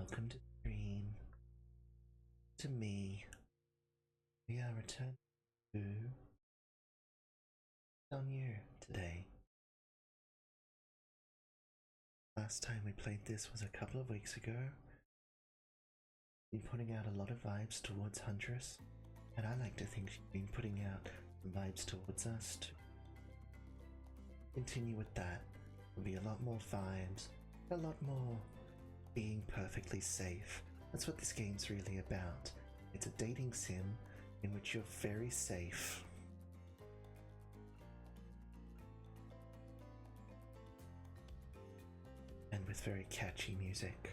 welcome to stream. To me, we are returning to on you today. Last time we played this was a couple of weeks ago. Been putting out a lot of vibes towards Huntress, and I like to think she's been putting out some vibes towards us to continue with that. There'll be a lot more vibes, a lot more being perfectly safe. That's what this game's really about. It's a dating sim in which you're very safe. And with very catchy music.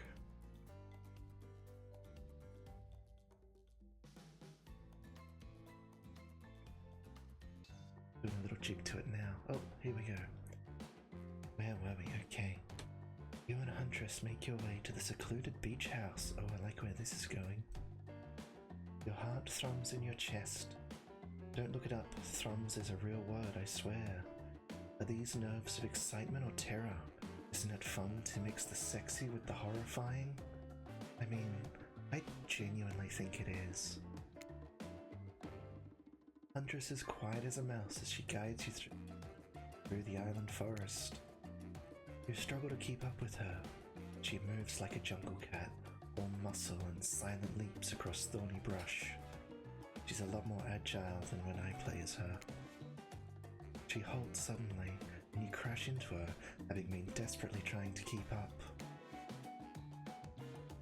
Doing a little jig to it now. Oh, here we go. Where were we? Okay. You and Huntress make your way to the secluded beach house. Oh, I like where this is going. Your heart thrums in your chest. Don't look it up. Thrums is a real word, I swear. Are these nerves of excitement or terror? Isn't it fun to mix the sexy with the horrifying? I mean, I genuinely think it is. Huntress is quiet as a mouse as she guides you through the island forest. You struggle to keep up with her. She moves like a jungle cat, all muscle and silent leaps across thorny brush. She's a lot more agile than when I play as her. She halts suddenly, and you crash into her, having been desperately trying to keep up.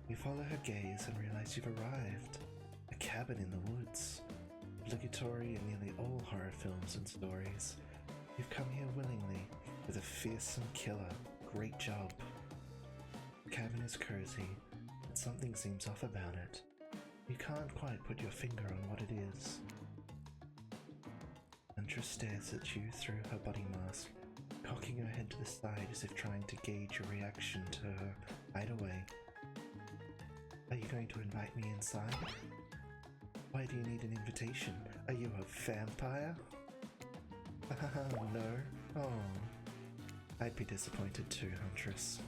You follow her gaze and realize you've arrived. A cabin in the woods. Obligatory in nearly all horror films and stories. You've come here willingly, with a fearsome killer. Great job. The cabin is cozy, but something seems off about it. You can't quite put your finger on what it is. Huntress stares at you through her body mask, cocking her head to the side as if trying to gauge your reaction to her hideaway. Are you going to invite me inside? Why do you need an invitation? Are you a vampire? No. Oh. I'd be disappointed too, Huntress.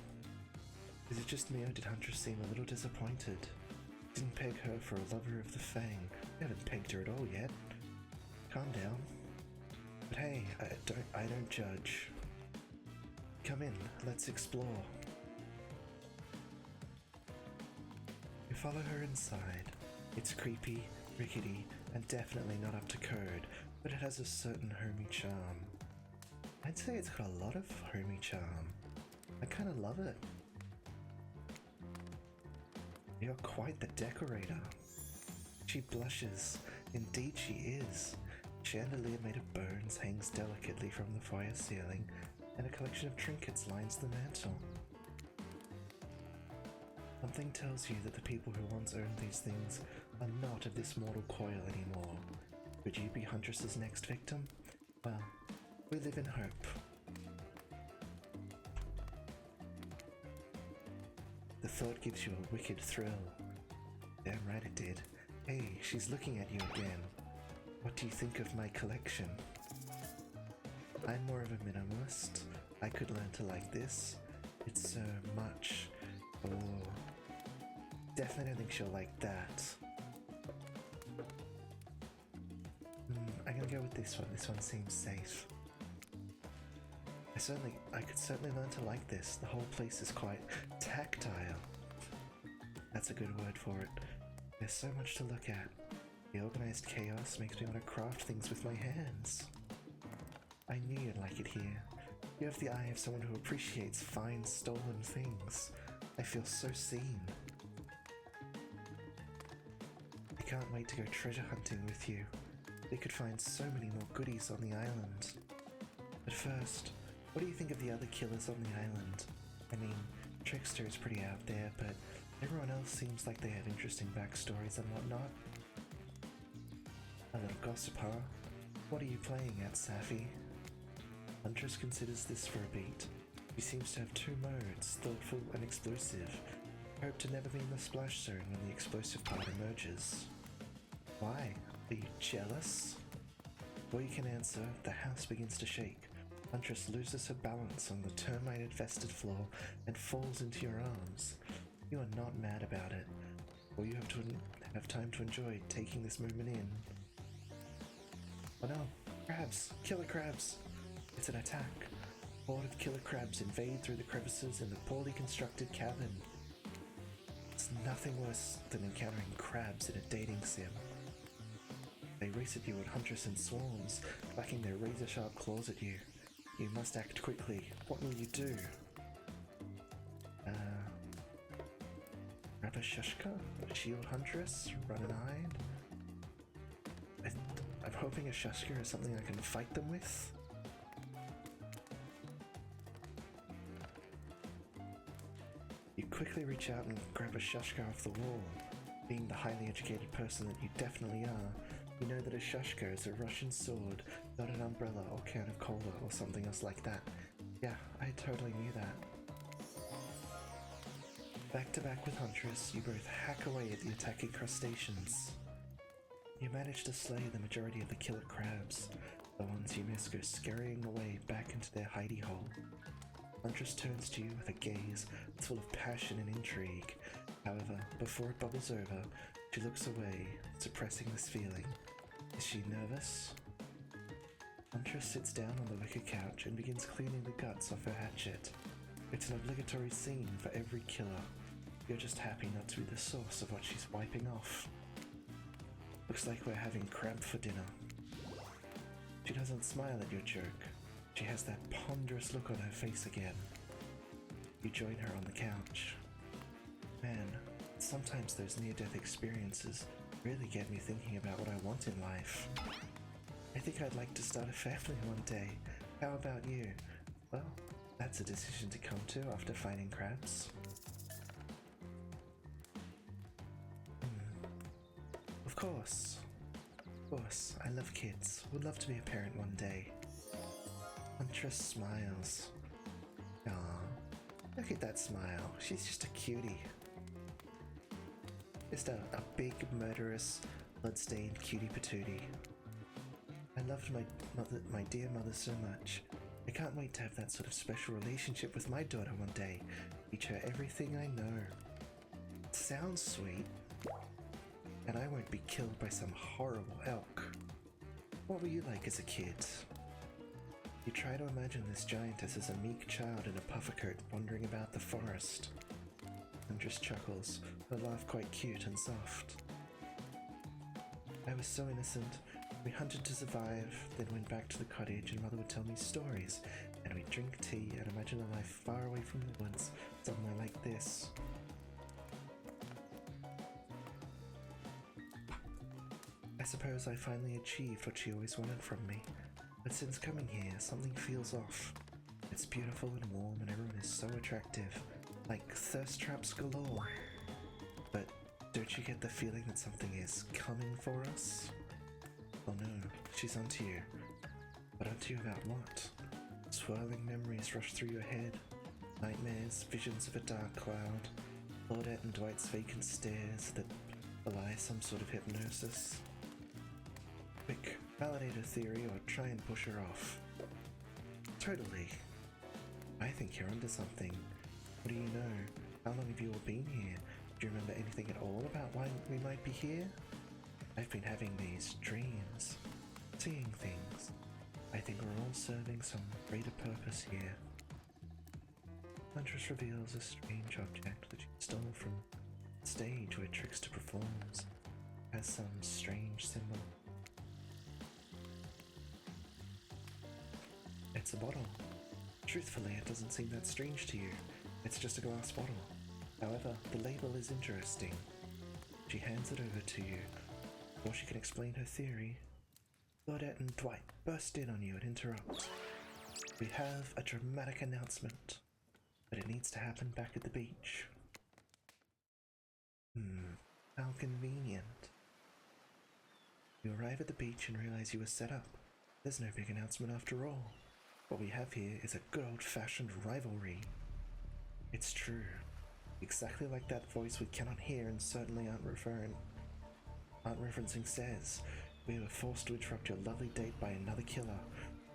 Is it just me or did Huntress seem a little disappointed? Didn't peg her for a lover of the Fang. I haven't pegged her at all yet. Calm down. But hey, I don't judge. Come in, let's explore. You follow her inside. It's creepy, rickety, and definitely not up to code, but it has a certain homey charm. I'd say it's got a lot of homey charm. I kind of love it. You're quite the decorator. She blushes. Indeed she is. A chandelier made of bones hangs delicately from the foyer ceiling, and a collection of trinkets lines the mantel. Something tells you that the people who once owned these things are not of this mortal coil anymore. Could you be Huntress's next victim? Well, we live in hope. The thought gives you a wicked thrill. Damn right it did. Hey, she's looking at you again. What do you think of my collection? I'm more of a minimalist. I could learn to like this. It's so much. Oh, definitely don't think she'll like that. I'm gonna go with this one. This one seems safe. I could certainly learn to like this. The whole place is quite tactile. That's a good word for it. There's so much to look at. The organized chaos makes me want to craft things with my hands. I knew you'd like it here. You have the eye of someone who appreciates fine stolen things. I feel so seen. I can't wait to go treasure hunting with you. We could find so many more goodies on the island. But first, what do you think of the other killers on the island? I mean, Trickster is pretty out there, but everyone else seems like they have interesting backstories and whatnot. A little gossip, huh? What are you playing at, Sapphy? Huntress considers this for a beat. He seems to have two modes, thoughtful and explosive. Hope to never be in the splash zone when the explosive part emerges. Why? Are you jealous? Before you can answer, the house begins to shake. Huntress loses her balance on the termite-infested floor and falls into your arms. You are not mad about it, or you have to have time to enjoy taking this moment in. Oh no, crabs! Killer crabs! It's an attack. A horde of killer crabs invade through the crevices in the poorly constructed cabin. It's nothing worse than encountering crabs in a dating sim. They race at you at huntress and swarms, clacking their razor-sharp claws at you. You must act quickly. What will you do? Grab a shushka? A shield huntress? Run and hide? I'm hoping a shushka is something I can fight them with? You quickly reach out and grab a shushka off the wall. Being the highly educated person that you definitely are, you know that a shushka is a Russian sword, not an umbrella or can of cola or something else like that. Yeah, I totally knew that. Back to back with Huntress, you both hack away at the attacking crustaceans. You manage to slay the majority of the killer crabs. The ones you miss go scurrying away back into their hidey hole. Huntress turns to you with a gaze that's full of passion and intrigue. However, before it bubbles over, she looks away, suppressing this feeling. Is she nervous? Huntress sits down on the wicker couch and begins cleaning the guts off her hatchet. It's an obligatory scene for every killer. You're just happy not to be the source of what she's wiping off. Looks like we're having crab for dinner. She doesn't smile at your joke. She has that ponderous look on her face again. You join her on the couch. Man, sometimes those near-death experiences really get me thinking about what I want in life. I think I'd like to start a family one day. How about you? Well, that's a decision to come to after fighting crabs. Of course. I love kids. Would love to be a parent one day. Huntress smiles. Aww, look at that smile. She's just a cutie. Just a big, murderous, blood-stained cutie patootie. I loved my dear mother so much. I can't wait to have that sort of special relationship with my daughter one day. Teach her everything I know. It sounds sweet. And I won't be killed by some horrible elk. What were you like as a kid? You try to imagine this giantess as a meek child in a puffer coat wandering about the forest. Huntress chuckles, her laugh quite cute and soft. I was so innocent. We hunted to survive, then went back to the cottage and Mother would tell me stories, and we'd drink tea and imagine a life far away from the woods, somewhere like this. I suppose I finally achieved what she always wanted from me, but since coming here, something feels off. It's beautiful and warm and everyone is so attractive, like thirst traps galore. But don't you get the feeling that something is coming for us? Oh no, she's onto you. But onto you about what? Swirling memories rush through your head. Nightmares, visions of a dark cloud, Claudette and Dwight's vacant stares that belie some sort of hypnosis. Quick, validate her theory or try and push her off. Totally. I think you're onto something. What do you know? How long have you all been here? Do you remember anything at all about why we might be here? I've been having these dreams, seeing things. I think we're all serving some greater purpose here. Huntress reveals a strange object that she stole from the stage where Trickster performs. It has some strange symbol. It's a bottle. Truthfully, it doesn't seem that strange to you. It's just a glass bottle. However, the label is interesting. She hands it over to you. Before she can explain her theory, Claudette and Dwight burst in on you and interrupt. We have a dramatic announcement, but it needs to happen back at the beach. How convenient. You arrive at the beach and realize you were set up. There's no big announcement after all. What we have here is a good old-fashioned rivalry. It's true. Exactly like that voice we cannot hear and certainly aren't referencing says. We were forced to interrupt your lovely date by another killer.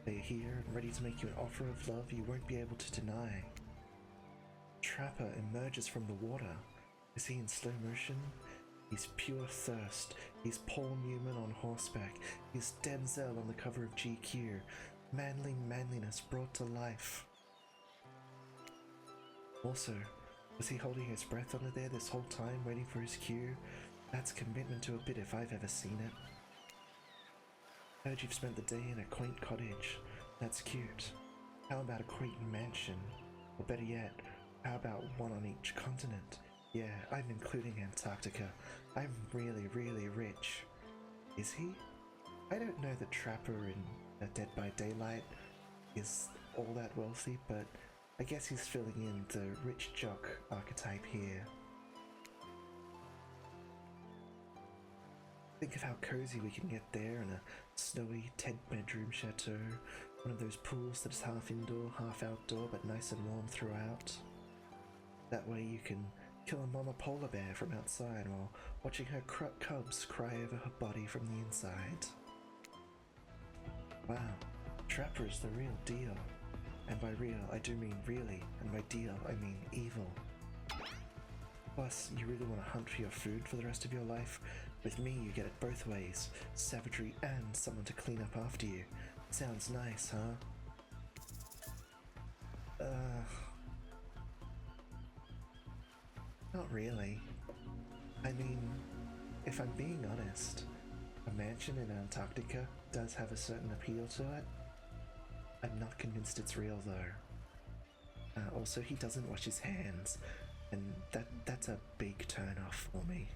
They are here and ready to make you an offer of love you won't be able to deny. Trapper emerges from the water. Is he in slow motion? He's pure thirst. He's Paul Newman on horseback. He's Denzel on the cover of GQ. Manly manliness brought to life. Also, was he holding his breath under there this whole time, waiting for his cue? That's commitment to a bit if I've ever seen it. Heard you've spent the day in a quaint cottage. That's cute. How about a quaint mansion? Or better yet, how about one on each continent? Yeah, I'm including Antarctica. I'm really, really rich. Is he? I don't know the trapper in Dead by Daylight is all that wealthy, but I guess he's filling in the rich jock archetype here. Think of how cozy we can get there in a snowy 10-bedroom chateau, one of those pools that's half indoor, half outdoor, but nice and warm throughout. That way you can kill a mama polar bear from outside while watching her cubs cry over her body from the inside. Wow, Trapper is the real deal. And by real, I do mean really, and by deal, I mean evil. Plus, you really want to hunt for your food for the rest of your life? With me, you get it both ways. Savagery and someone to clean up after you. Sounds nice, huh? Not really. I mean, if I'm being honest, a mansion in Antarctica does have a certain appeal to it. I'm not convinced it's real though. Also, he doesn't wash his hands, and that's a big turn-off for me.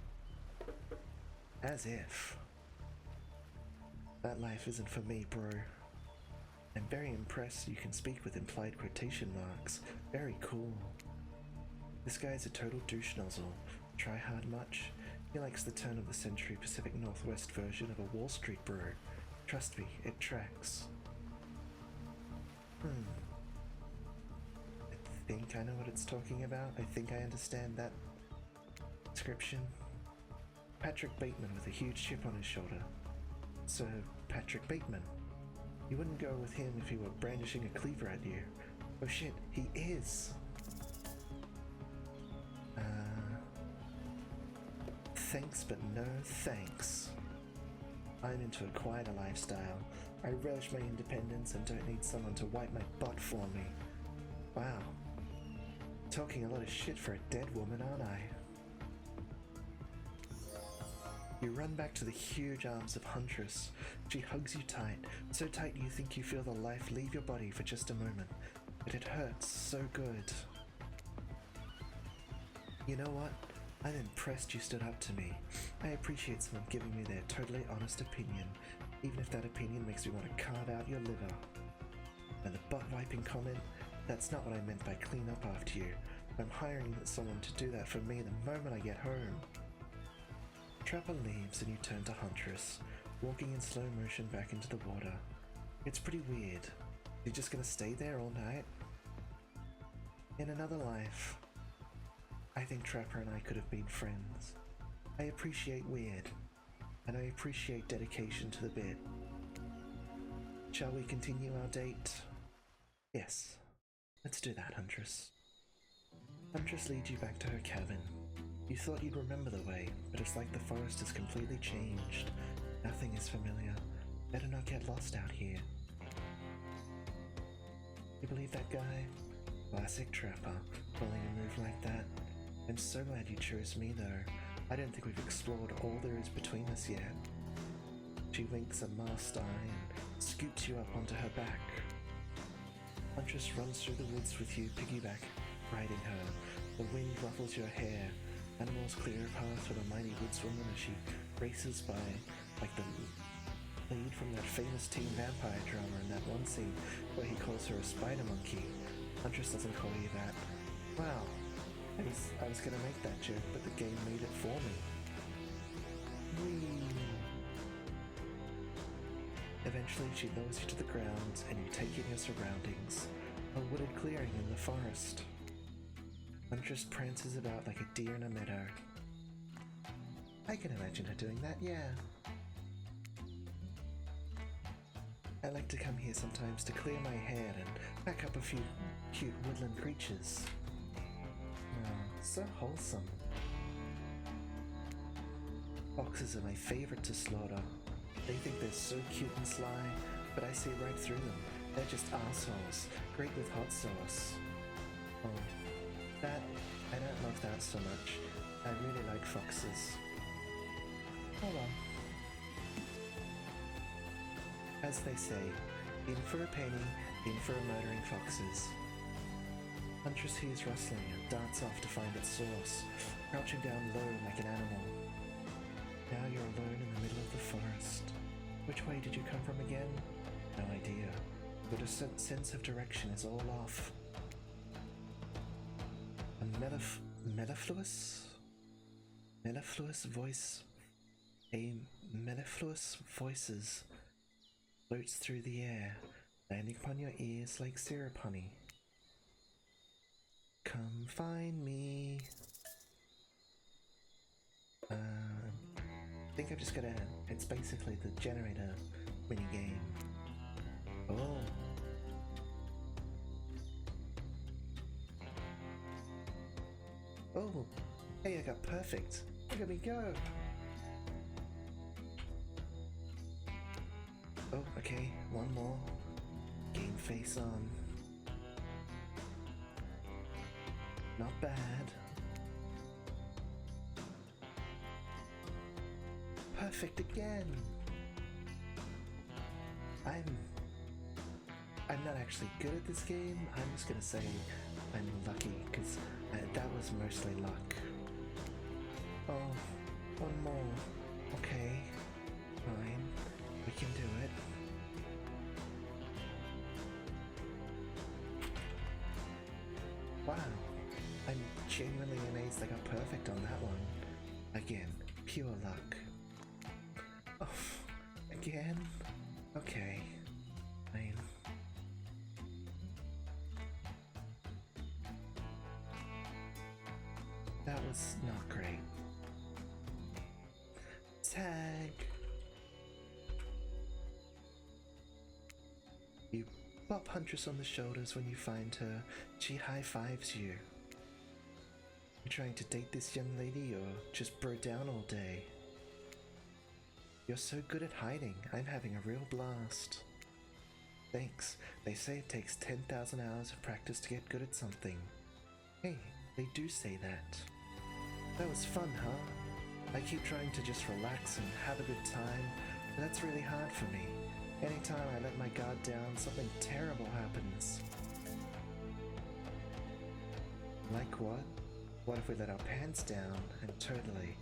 As if. That life isn't for me, bro. I'm very impressed you can speak with implied quotation marks. Very cool. This guy's a total douche nozzle. Try hard much? He likes the turn of the century Pacific Northwest version of a Wall Street bro. Trust me, it tracks. I think I know what it's talking about. I think I understand that description. Patrick Bateman with a huge chip on his shoulder. So, Patrick Bateman. You wouldn't go with him if he were brandishing a cleaver at you. Oh shit, he is! Thanks but no thanks. I'm into a quieter lifestyle. I relish my independence and don't need someone to wipe my butt for me. Wow. Talking a lot of shit for a dead woman, aren't I? You run back to the huge arms of Huntress. She hugs you tight, so tight you think you feel the life leave your body for just a moment. But it hurts so good. You know what? I'm impressed you stood up to me. I appreciate someone giving me their totally honest opinion, even if that opinion makes me want to carve out your liver. And the butt-wiping comment? That's not what I meant by clean up after you. I'm hiring someone to do that for me the moment I get home. Trapper leaves and you turn to Huntress, walking in slow motion back into the water. It's pretty weird. You're just gonna stay there all night? In another life, I think Trapper and I could have been friends. I appreciate weird, and I appreciate dedication to the bit. Shall we continue our date? Yes, let's do that, Huntress. Huntress leads you back to her cabin. You thought you'd remember the way, but it's like the forest has completely changed. Nothing is familiar. Better not get lost out here. You believe that guy? Classic Trapper, pulling a move like that. I'm so glad you chose me though. I don't think we've explored all there is between us yet. She winks a masked eye and scoops you up onto her back. Huntress runs through the woods with you, piggyback riding her. The wind ruffles your hair. Animals clear a path for the mighty woodswoman as she races by, like the lead from that famous teen vampire drama in that one scene where he calls her a spider monkey. Huntress doesn't call you that. Wow. I was gonna make that joke, but the game made it for me. Whee! Eventually she lowers you to the ground and you take in your surroundings. A wooded clearing in the forest. Huntress prances about like a deer in a meadow. I can imagine her doing that, yeah. I like to come here sometimes to clear my head and pack up a few cute woodland creatures. Oh, so wholesome. Foxes are my favorite to slaughter. They think they're so cute and sly, but I see right through them. They're just assholes, great with hot sauce. Oh, that, I don't love that so much. I really like foxes. Oh well. As they say, in for a penny, in for a murdering foxes. Huntress hears rustling and darts off to find its source, crouching down low like an animal. Now you're alone in the middle of the forest. Which way did you come from again? No idea. But a sense of direction is all off. A mellifluous voice. A mellifluous voices floats through the air, landing upon your ears like syrup honey. Come find me. I think I've just gotta. It's basically the generator mini game. Oh. Oh. Hey, I got perfect. Look at me go. Oh, okay. One more. Game face on. Not bad. Perfect again. I'm not actually good at this game. I'm just gonna say I'm lucky because that was mostly luck. Oh, one more. Okay, fine. We can do it. Wow. I'm genuinely amazed I got perfect on that one. Again, pure luck. Oh, again? Okay. Fine. That was not great. Tag! You pop Huntress on the shoulders when you find her. She high-fives you. You trying to date this young lady or just bro down all day? You're so good at hiding. I'm having a real blast. Thanks. They say it takes 10,000 hours of practice to get good at something. Hey, they do say that. That was fun, huh? I keep trying to just relax and have a good time, but that's really hard for me. Anytime I let my guard down, something terrible happens. Like what? What if we let our pants down and totally,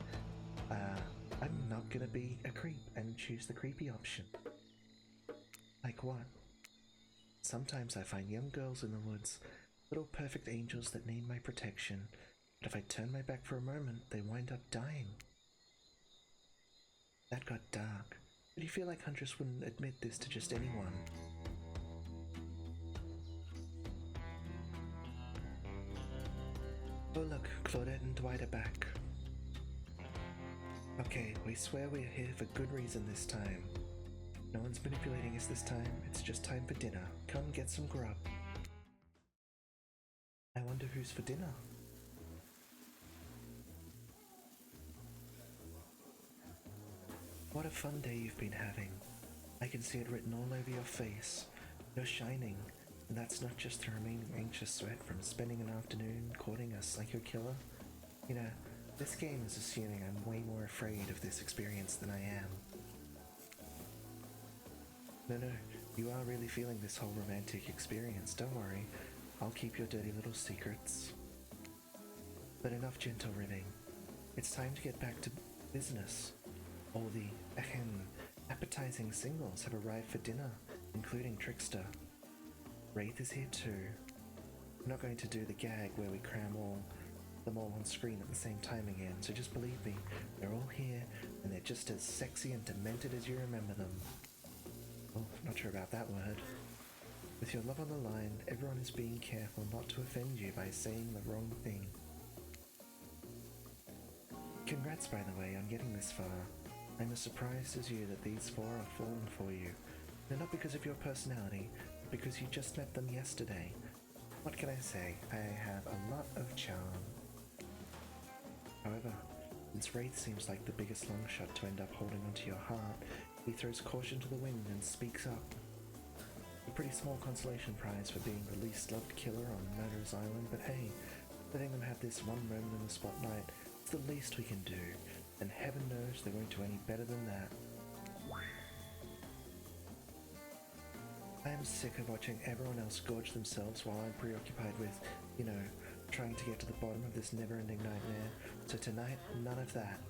I'm not gonna be a creep and choose the creepy option. Like what? Sometimes I find young girls in the woods, little perfect angels that need my protection, but if I turn my back for a moment, they wind up dying. That got dark, but you feel like Huntress wouldn't admit this to just anyone. Oh look, Claudette and Dwight are back. Okay, we swear we're here for good reason this time. No one's manipulating us this time, it's just time for dinner. Come get some grub. I wonder who's for dinner? What a fun day you've been having. I can see it written all over your face. You're shining, and that's not just the remaining anxious sweat from spending an afternoon courting a psycho killer. You know, this game is assuming I'm way more afraid of this experience than I am. No, you are really feeling this whole romantic experience, don't worry. I'll keep your dirty little secrets. But enough gentle ribbing. It's time to get back to business. All the appetizing singles have arrived for dinner, including Trickster. Wraith is here too. I'm not going to do the gag where we cram them all on screen at the same time again, so just believe me, they're all here, and they're just as sexy and demented as you remember them. Oh, not sure about that word. With your love on the line, everyone is being careful not to offend you by saying the wrong thing. Congrats, by the way, on getting this far. I'm as surprised as you that these four are falling for you. No, not because of your personality, but because you just met them yesterday. What can I say? I have a lot of charm. However, Since Wraith seems like the biggest longshot to end up holding onto your heart, he throws caution to the wind and speaks up. A pretty small consolation prize for being the least loved killer on Murderer's Island, but hey, letting them have this one moment in the spotlight is the least we can do, and heaven knows they won't do any better than that. I am sick of watching everyone else gorge themselves while I'm preoccupied with, trying to get to the bottom of this never-ending nightmare, so tonight, none of that.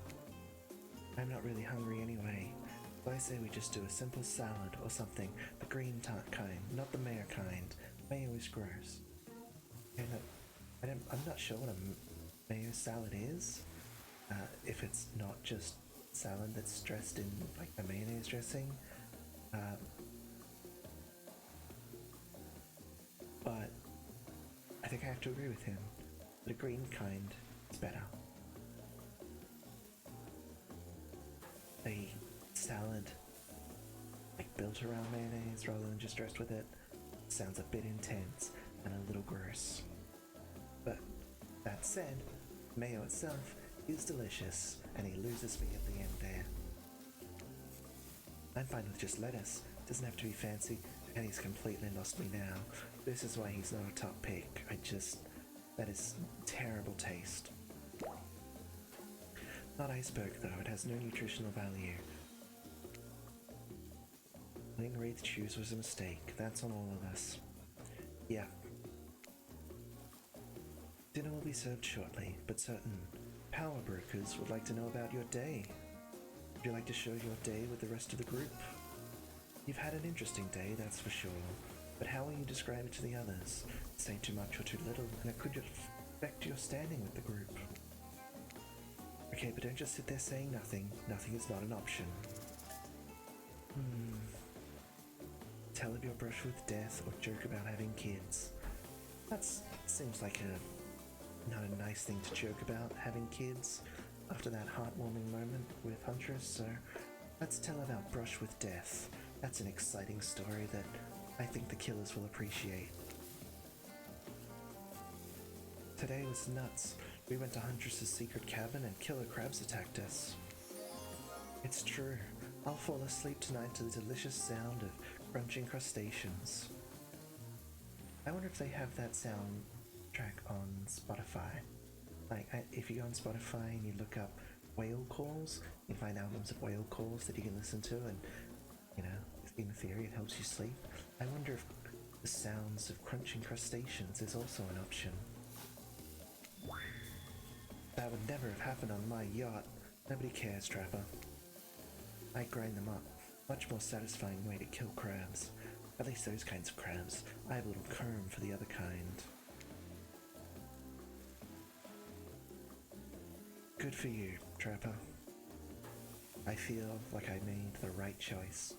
I'm not really hungry anyway, so I say we just do a simple salad or something, the green kind, not the mayo kind. Mayo is gross. And I'm not sure what a mayo salad is, if it's not just salad that's dressed in like a mayonnaise dressing. But I think I have to agree with him. The green kind is better. A salad like built around mayonnaise rather than just dressed with it sounds a bit intense and a little gross. But that said, mayo itself is delicious, and he loses me at the end there. I'm fine with just lettuce. Doesn't have to be fancy, and he's completely lost me now. This is why he's not a top pick. That is terrible taste. Not iceberg though, it has no nutritional value. Letting Wraith choose was a mistake, that's on all of us. Yeah. Dinner will be served shortly, but certain power brokers would like to know about your day. Would you like to share your day with the rest of the group? You've had an interesting day, that's for sure, but how will you describe it to the others? Say too much or too little, and it could affect your standing with the group. Okay, but don't just sit there saying nothing. Nothing is not an option. Tell of your brush with death or joke about having kids. That seems like not a nice thing to joke about, having kids, after that heartwarming moment with Huntress, so let's tell about brush with death. That's an exciting story that I think the killers will appreciate. Today was nuts. We went to Huntress's secret cabin and killer crabs attacked us. It's true. I'll fall asleep tonight to the delicious sound of crunching crustaceans. I wonder if they have that soundtrack on Spotify. Like, if you go on Spotify and you look up whale calls, you find albums of whale calls that you can listen to, and, in theory it helps you sleep. I wonder if the sounds of crunching crustaceans is also an option. That would never have happened on my yacht. Nobody cares, Trapper. I grind them up. Much more satisfying way to kill crabs. At least those kinds of crabs. I have a little comb for the other kind. Good for you, Trapper. I feel like I made the right choice.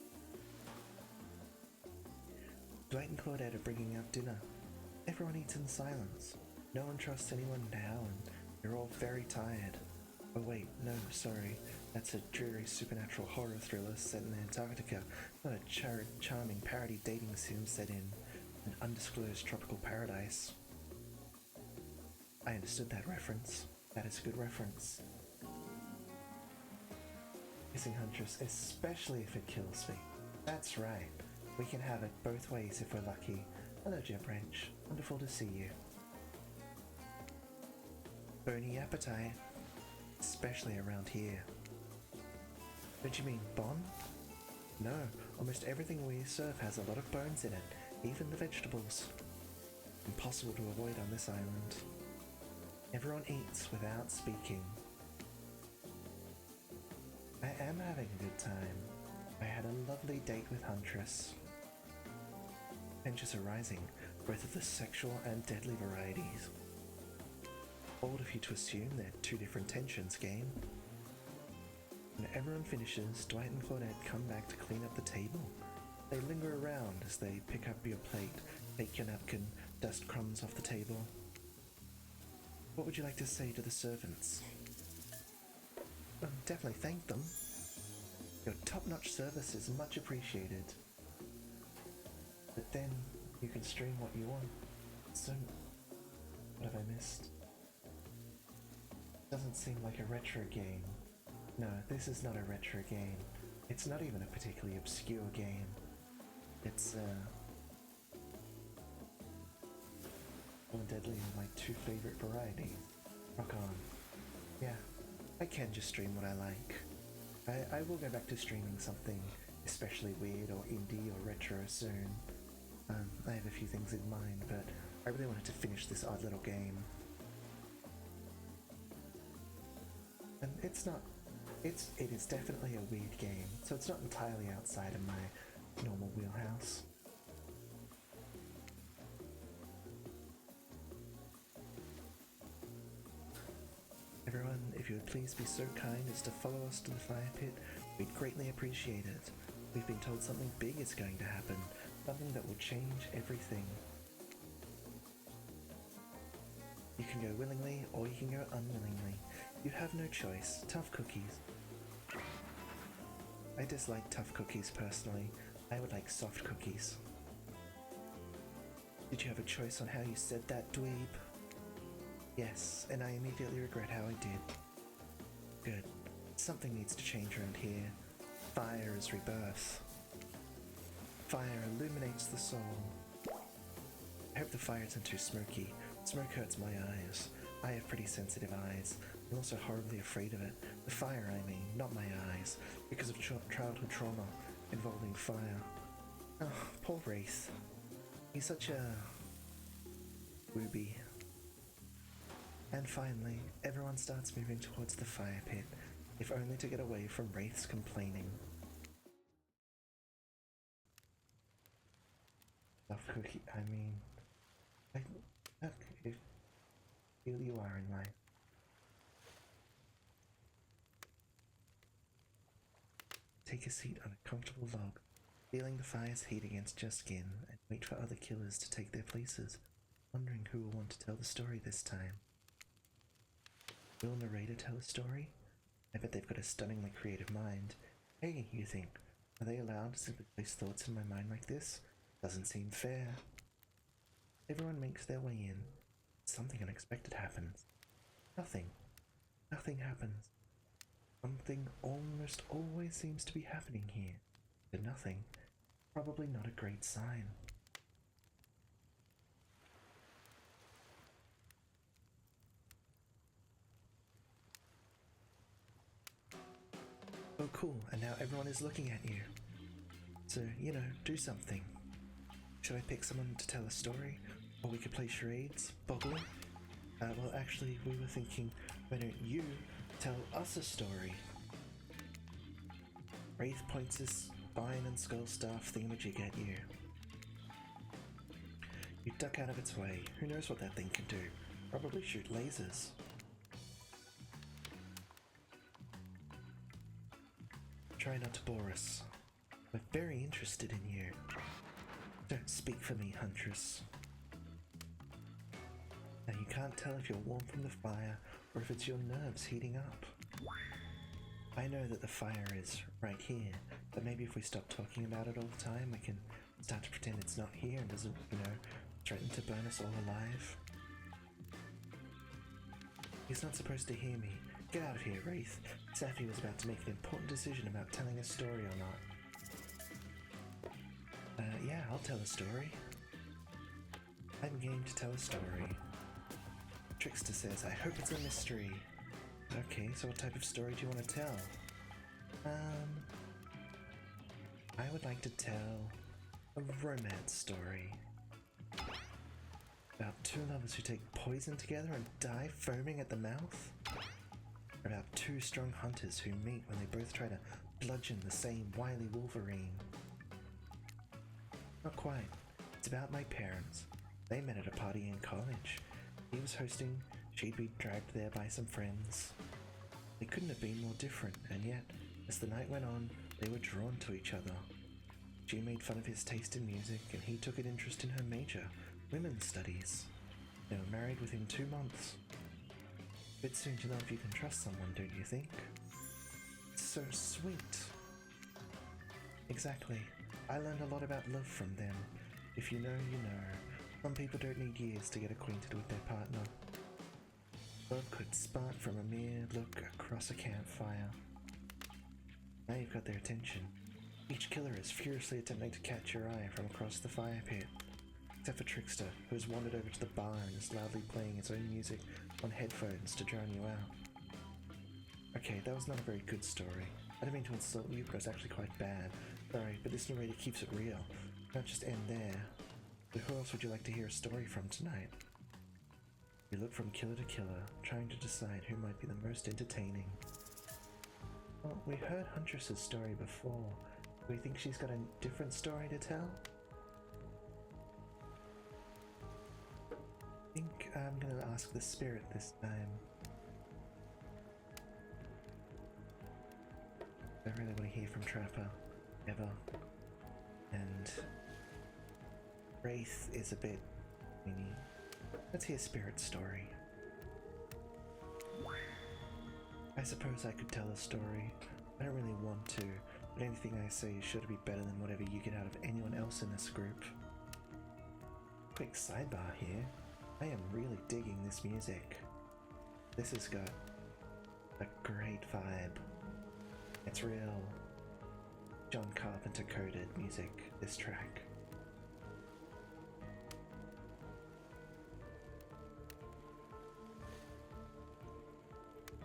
Dwight and Claudette are bringing out dinner. Everyone eats in silence. No one trusts anyone now, and you're all very tired. Oh wait, no, sorry. That's a dreary supernatural horror thriller set in Antarctica, not a charming parody dating sim set in an undisclosed tropical paradise. I understood that reference. That is a good reference. Kissing Huntress, especially if it kills me. That's right. We can have it both ways if we're lucky. Hello, Jeb Wrench. Wonderful to see you. Bony appetite. Especially around here. Don't you mean Bon? No, almost everything we serve has a lot of bones in it, even the vegetables. Impossible to avoid on this island. Everyone eats without speaking. I am having a good time. I had a lovely date with Huntress. Tensions are rising, both of the sexual and deadly varieties. Bold of you to assume they're two different tensions, game. When everyone finishes, Dwight and Claudette come back to clean up the table. They linger around as they pick up your plate, take your napkin, dust crumbs off the table. What would you like to say to the servants? Definitely thank them. Your top-notch service is much appreciated. But then you can stream what you want. So, what have I missed? Doesn't seem like a retro game. No, this is not a retro game. It's not even a particularly obscure game. It's, Slow and Deadly are my two favorite varieties. Rock on. Yeah, I can just stream what I like. I will go back to streaming something especially weird or indie or retro soon. I have a few things in mind, but I really wanted to finish this odd little game. And it is definitely a weird game, so it's not entirely outside of my normal wheelhouse. Everyone, if you would please be so kind as to follow us to the fire pit, we'd greatly appreciate it. We've been told something big is going to happen, something that will change everything. You can go willingly, or you can go unwillingly. You have no choice. Tough cookies. I dislike tough cookies personally. I would like soft cookies. Did you have a choice on how you said that, dweeb? Yes, and I immediately regret how I did. Good. Something needs to change around here. Fire is rebirth. Fire illuminates the soul. I hope the fire isn't too smoky. Smoke hurts my eyes. I have pretty sensitive eyes. I'm also horribly afraid of it. The fire, I mean, not my eyes, because of childhood trauma involving fire. Oh, poor Wraith. He's such a... booby. And finally, everyone starts moving towards the fire pit, if only to get away from Wraith's complaining. Soft cookie, I mean... look, if feel you are in life. Take a seat on a comfortable log, feeling the fire's heat against your skin, and wait for other killers to take their places, wondering who will want to tell the story this time. Will narrator tell a story? I bet they've got a stunningly creative mind. Hey, you think, are they allowed to simply place thoughts in my mind like this? Doesn't seem fair. Everyone makes their way in. Something unexpected happens. Nothing. Nothing happens. Something almost always seems to be happening here. But nothing. Probably not a great sign. Oh cool, and now everyone is looking at you. So, you know, do something. Should I pick someone to tell a story? Or we could play charades? Boggle? Well actually, we were thinking, why don't you tell us a story? Wraith points his spine and skull staff thingamajig at you. You duck out of its way. Who knows what that thing can do? Probably shoot lasers. Try not to bore us. We're very interested in you. Don't speak for me, Huntress. Now you can't tell if you're warm from the fire or if it's your nerves heating up. I know that the fire is right here, but maybe if we stop talking about it all the time, we can start to pretend it's not here and doesn't, you know, threaten to burn us all alive. He's not supposed to hear me. Get out of here, Wraith. Sapphy was about to make an important decision about telling a story or not. Yeah, I'll tell a story. I'm game to tell a story. Trickster says, I hope it's a mystery. Okay, so what type of story do you want to tell? I would like to tell a romance story. About two lovers who take poison together and die foaming at the mouth? Or about two strong hunters who meet when they both try to bludgeon the same wily wolverine? Not quite. It's about my parents. They met at a party in college. He was hosting, she'd be dragged there by some friends. They couldn't have been more different, and yet, as the night went on, they were drawn to each other. She made fun of his taste in music, and he took an interest in her major, women's studies. They were married within 2 months. Bit soon to know if you can trust someone, don't you think? It's so sweet. Exactly. I learned a lot about love from them. If you know, you know. Some people don't need years to get acquainted with their partner. Love could spark from a mere look across a campfire. Now you've got their attention. Each killer is furiously attempting to catch your eye from across the fire pit, except for Trickster, who has wandered over to the bar and is loudly playing its own music on headphones to drown you out. Okay, that was not a very good story. I didn't mean to insult you, but it was actually quite bad. Sorry, but this narrator keeps it real. Not just end there. But who else would you like to hear a story from tonight? You look from killer to killer, trying to decide who might be the most entertaining. Well, we heard Huntress's story before. Do we think she's got a different story to tell? I think I'm gonna ask the spirit this time. I don't really want to hear from Trapper, ever. And Wraith is a bit weenie. Let's hear Spirit's story. I suppose I could tell a story. I don't really want to, but anything I say is sure to be better than whatever you get out of anyone else in this group. Quick sidebar here. I am really digging this music. This has got a great vibe. It's real John Carpenter coded music, this track.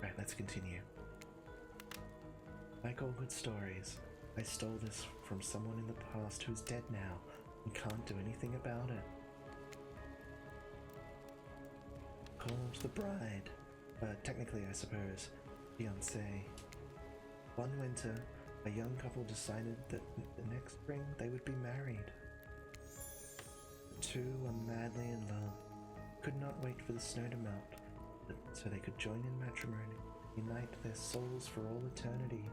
Right, let's continue. Like all good stories, I stole this from someone in the past who's dead now and can't do anything about it. Called the bride, technically I suppose, fiancé. One winter, a young couple decided that the next spring they would be married. The two were madly in love, could not wait for the snow to melt, so they could join in matrimony, unite their souls for all eternity.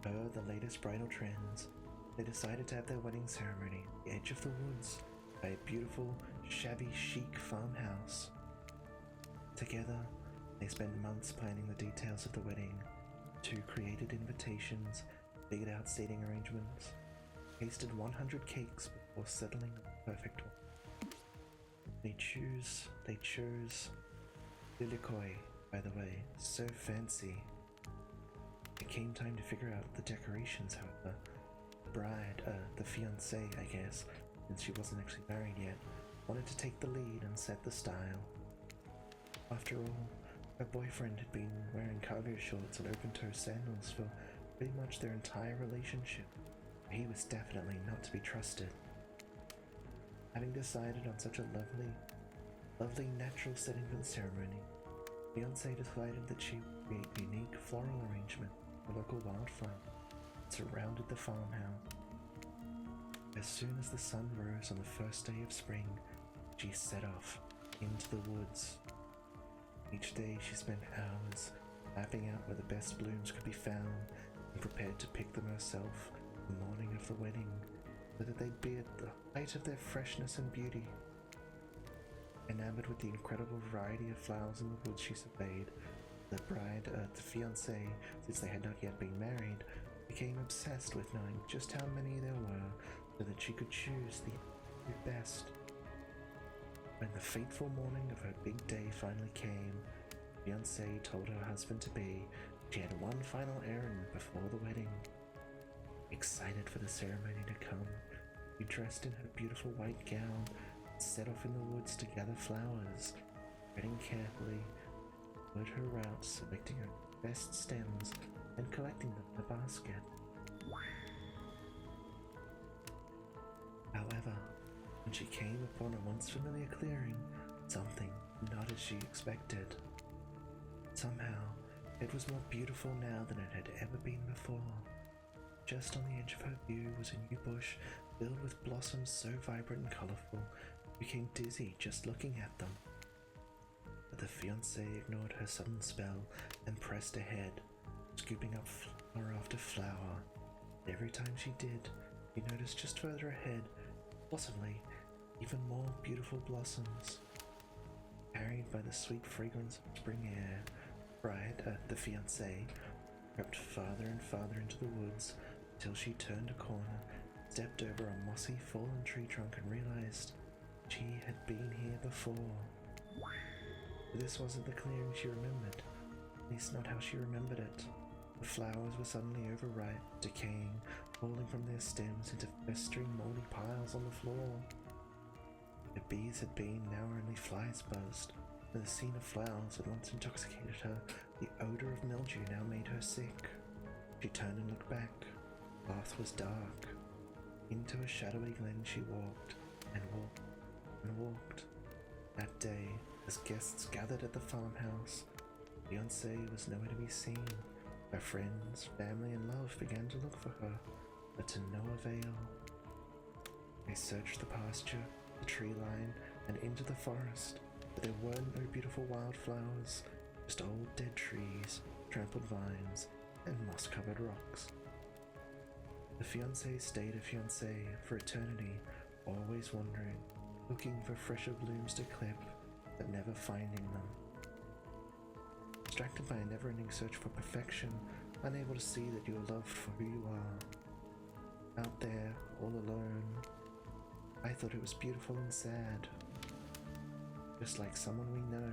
Per the latest bridal trends, they decided to have their wedding ceremony at the edge of the woods by a beautiful, shabby chic farmhouse. Together, they spent months planning the details of the wedding. Two created invitations, figured out seating arrangements, tasted 100 cakes before settling on the perfect one. They chose Lilikoi, by the way, so fancy. It came time to figure out the decorations, however. The bride, the fiancé, I guess, since she wasn't actually married yet, wanted to take the lead and set the style. After all, her boyfriend had been wearing cargo shorts and open-toe sandals for pretty much their entire relationship. He was definitely not to be trusted. Having decided on such a lovely natural setting for the ceremony, Beyoncé decided that she would create a unique floral arrangement for local wildflower that surrounded the farmhouse. As soon as the sun rose on the first day of spring, she set off into the woods. Each day she spent hours mapping out where the best blooms could be found and prepared to pick them herself the morning of the wedding, so that they'd be at the height of their freshness and beauty. Enamored with the incredible variety of flowers in the woods she surveyed, the bride, the fiancé, since they had not yet been married, became obsessed with knowing just how many there were so that she could choose the best. When the fateful morning of her big day finally came, Beyoncé told her husband-to-be she had one final errand before the wedding. Excited for the ceremony to come, she dressed in her beautiful white gown and set off in the woods to gather flowers, treading carefully, followed her route, selecting her best stems and collecting them in a basket. However, when she came upon a once familiar clearing, something not as she expected. Somehow, it was more beautiful now than it had ever been before. Just on the edge of her view was a new bush filled with blossoms so vibrant and colorful, she became dizzy just looking at them. But the fiancé ignored her sudden spell and pressed ahead, scooping up flower after flower. Every time she did, he noticed just further ahead, possibly even more beautiful blossoms. Carried by the sweet fragrance of spring air, the fiancé, crept farther and farther into the woods until she turned a corner, stepped over a mossy fallen tree trunk and realized she had been here before. But this wasn't the clearing she remembered, at least not how she remembered it. The flowers were suddenly overripe, decaying, falling from their stems into festering moldy piles on the floor. The bees had been, now only flies buzzed. For the scene of flowers had once intoxicated her, the odor of mildew now made her sick. She turned and looked back. The path was dark. Into a shadowy glen she walked, and walked, and walked. That day, as guests gathered at the farmhouse, Fiancée was nowhere to be seen. Her friends, family, and love began to look for her, but to no avail. They searched the pasture, the tree line, and into the forest, but there were no beautiful wildflowers, just old dead trees, trampled vines, and moss-covered rocks. The fiancé stayed a fiancé for eternity, always wandering, looking for fresher blooms to clip, but never finding them. Distracted by a never-ending search for perfection, unable to see that you are loved for who you are. Out there, all alone, I thought it was beautiful and sad, just like someone we know.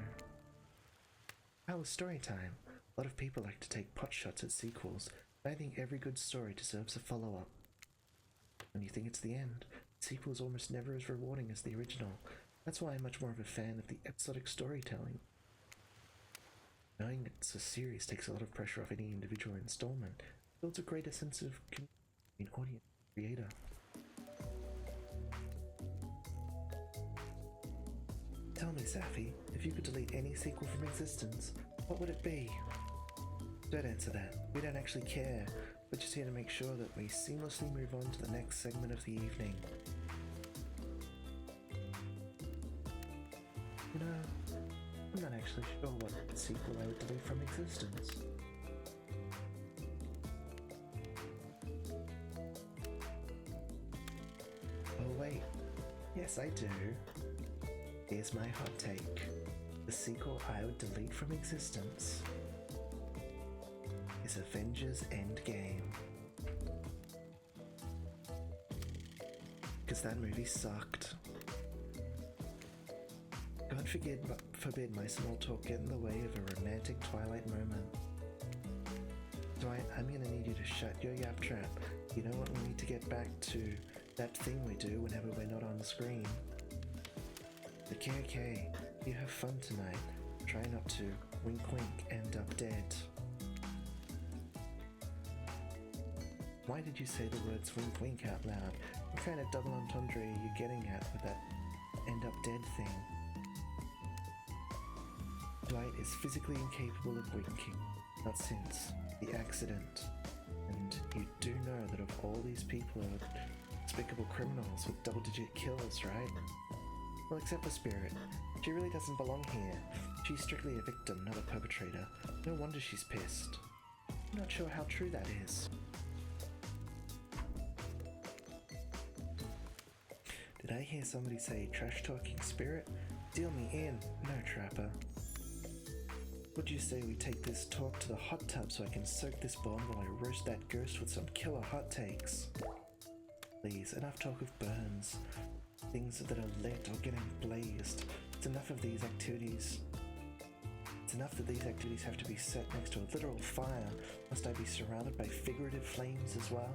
How was story time? A lot of people like to take pot shots at sequels, but I think every good story deserves a follow-up. When you think it's the end, the sequel is almost never as rewarding as the original. That's why I'm much more of a fan of the episodic storytelling. Knowing it's a series takes a lot of pressure off any individual installment. It builds a greater sense of community between audience and creator. Tell me, Sapphy, if you could delete any sequel from existence, what would it be? Don't answer that. We don't actually care. We're just here to make sure that we seamlessly move on to the next segment of the evening. You know, I'm not actually sure what sequel I would delete from existence. Oh wait, yes I do. Here's my hot take. The sequel I would delete from existence is Avengers Endgame. Because that movie sucked. God forbid my small talk get in the way of a romantic Twilight moment. Dwight, I'm gonna need you to shut your yap trap. You know what, we need to get back to that thing we do whenever we're not on the screen. Okay, you have fun tonight. Try not to, wink wink, end up dead. Why did you say the words wink wink out loud? What kind of double entendre are you getting at with that end up dead thing? Dwight is physically incapable of winking, not since the accident. And you do know that of all these people are despicable criminals with double-digit kills, right? Well, except for Spirit. She really doesn't belong here. She's strictly a victim, not a perpetrator. No wonder she's pissed. I'm not sure how true that is. Did I hear somebody say trash-talking Spirit? Deal me in. No, Trapper. Would you say we take this talk to the hot tub so I can soak this bomb while I roast that ghost with some killer hot takes? Please, enough talk of burns. Things that are lit or getting blazed. It's enough of these activities. It's enough that these activities have to be set next to a literal fire. Must I be surrounded by figurative flames as well?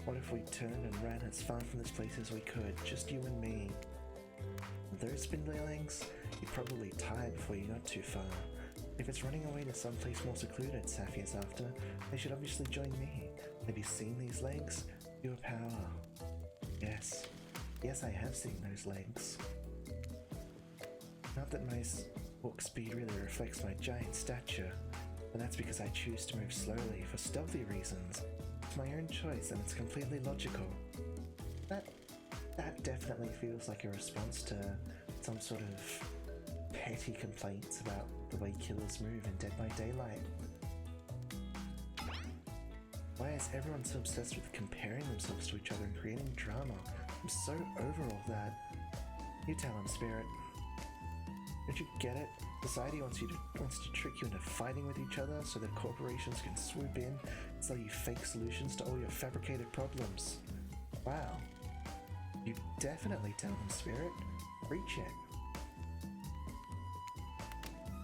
What if we turned and ran as far from this place as we could, just you and me? Those spindly legs, you'd probably tie before you got too far. If it's running away to someplace more secluded Sapphy is after, they should obviously join me. Have you seen these legs? Pure power. Yes, I have seen those legs. Not that my walk speed really reflects my giant stature, but that's because I choose to move slowly for stealthy reasons. It's my own choice and it's completely logical. That definitely feels like a response to some sort of petty complaints about the way killers move in Dead by Daylight. Why is everyone so obsessed with comparing themselves to each other and creating drama? I'm so over all that. You tell him, Spirit. Don't you get it? Society wants to trick you into fighting with each other so that corporations can swoop in and sell you fake solutions to all your fabricated problems. Wow. You definitely tell them, Spirit. Preach it.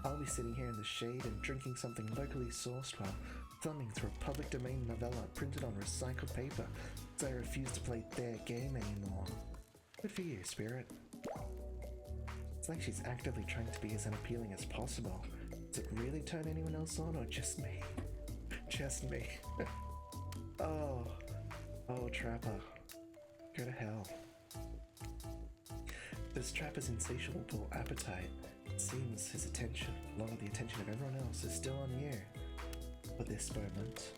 I'll be sitting here in the shade and drinking something locally sourced while thumbing through a public domain novella printed on recycled paper as I refuse to play their game anymore. Good for you, Spirit. It's like she's actively trying to be as unappealing as possible. Does it really turn anyone else on, or just me? Just me. Oh, Trapper. Go to hell. This Trapper's insatiable appetite, it seems his attention, along with the attention of everyone else, is still on you. For this moment.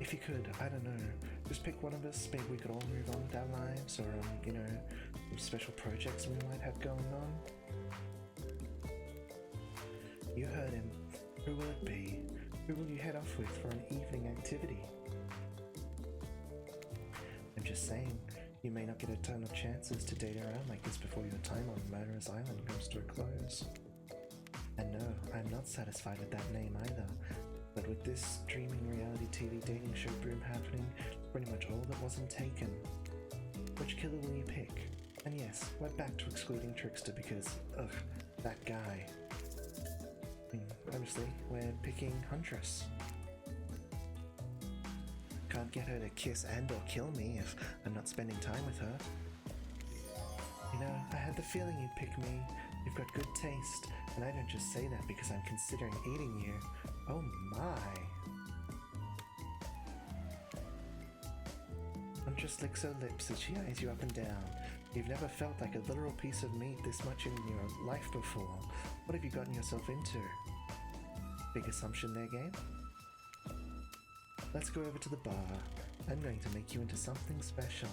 If you could, I don't know, just pick one of us, maybe we could all move on with our lives, or, you know, some special projects we might have going on. You heard him. Who will it be? Who will you head off with for an evening activity? I'm just saying, you may not get a ton of chances to date around like this before your time on Murderer's Island comes to a close. And no, I'm not satisfied with that name either, but with this streaming reality TV dating show boom happening, pretty much all that wasn't taken. Which killer will you pick? And yes, we're back to excluding Trickster because, ugh, that guy. Obviously, we're picking Huntress. Can't get her to kiss and or kill me if I'm not spending time with her. You know, I had the feeling you'd pick me. You've got good taste, and I don't just say that because I'm considering eating you. Oh my! Huntress licks her lips as she eyes you up and down. You've never felt like a literal piece of meat this much in your life before. What have you gotten yourself into? Big assumption there, game? Let's go over to the bar. I'm going to make you into something special.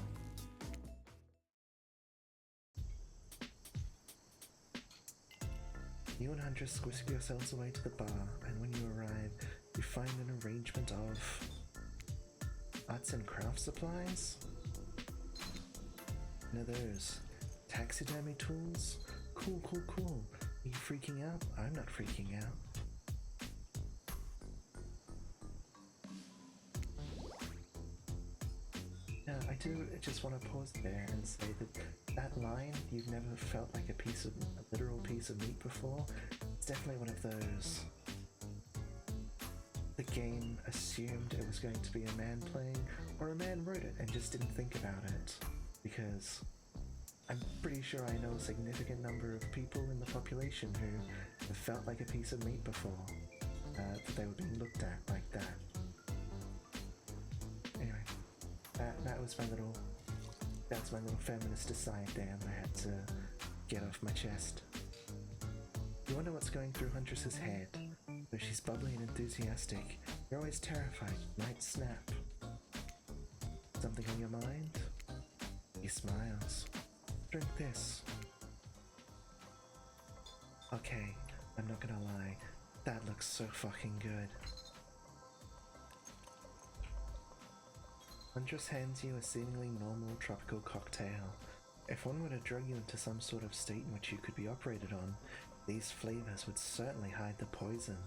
You and Huntress whisk yourselves away to the bar, and when you arrive, you find an arrangement of arts and craft supplies? What are those? Taxidermy tools? Cool. Are you freaking out? I'm not freaking out. Now, I do just want to pause there and say that line, you've never felt like a literal piece of meat before, it's definitely one of those. The game assumed it was going to be a man playing, or a man wrote it and just didn't think about it. Because I'm pretty sure I know a significant number of people in the population who have felt like a piece of meat before, that they were being looked at like that. Anyway, that's my little feminist aside there that I had to get off my chest. You wonder what's going through Huntress's head. Though she's bubbly and enthusiastic, you're always terrified it might snap. Something on your mind? He smiles. Drink this. Okay, I'm not gonna lie, that looks so fucking good. Huntress hands you a seemingly normal tropical cocktail. If one were to drug you into some sort of state in which you could be operated on, these flavors would certainly hide the poison.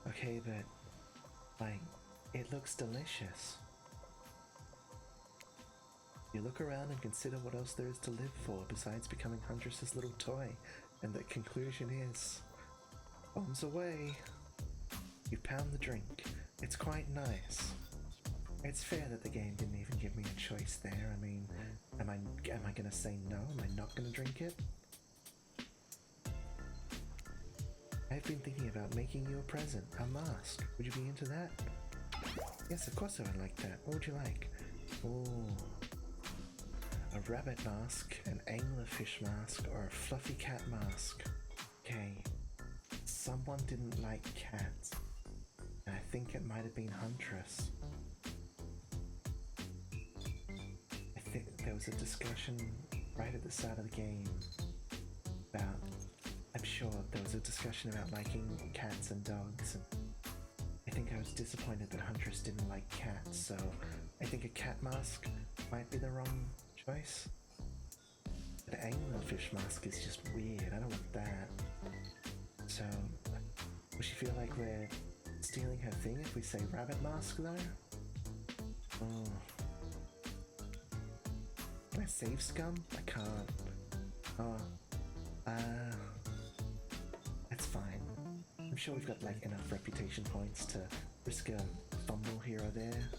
Okay, but, like, it looks delicious. You look around and consider what else there is to live for besides becoming Huntress's little toy, and the conclusion is, bombs away. You pound the drink. It's quite nice. It's fair that the game didn't even give me a choice there. I mean, am I gonna say no? Am I not gonna drink it? I've been thinking about making you a present, a mask. Would you be into that? Yes, of course I would like that. What would you like? Oh, a rabbit mask, an anglerfish mask, or a fluffy cat mask. Okay, someone didn't like cats, and I think it might have been Huntress. I think there was a discussion right at the start of the game about, I'm sure there was a discussion about liking cats and dogs, and I think I was disappointed that Huntress didn't like cats, so I think a cat mask might be the wrong choice. But anglerfish mask is just weird, I don't want that. So, will she feel like we're stealing her thing if we say rabbit mask though? Oh. Can I save scum? I can't. Oh. sure we've got like enough reputation points to risk a fumble here or there.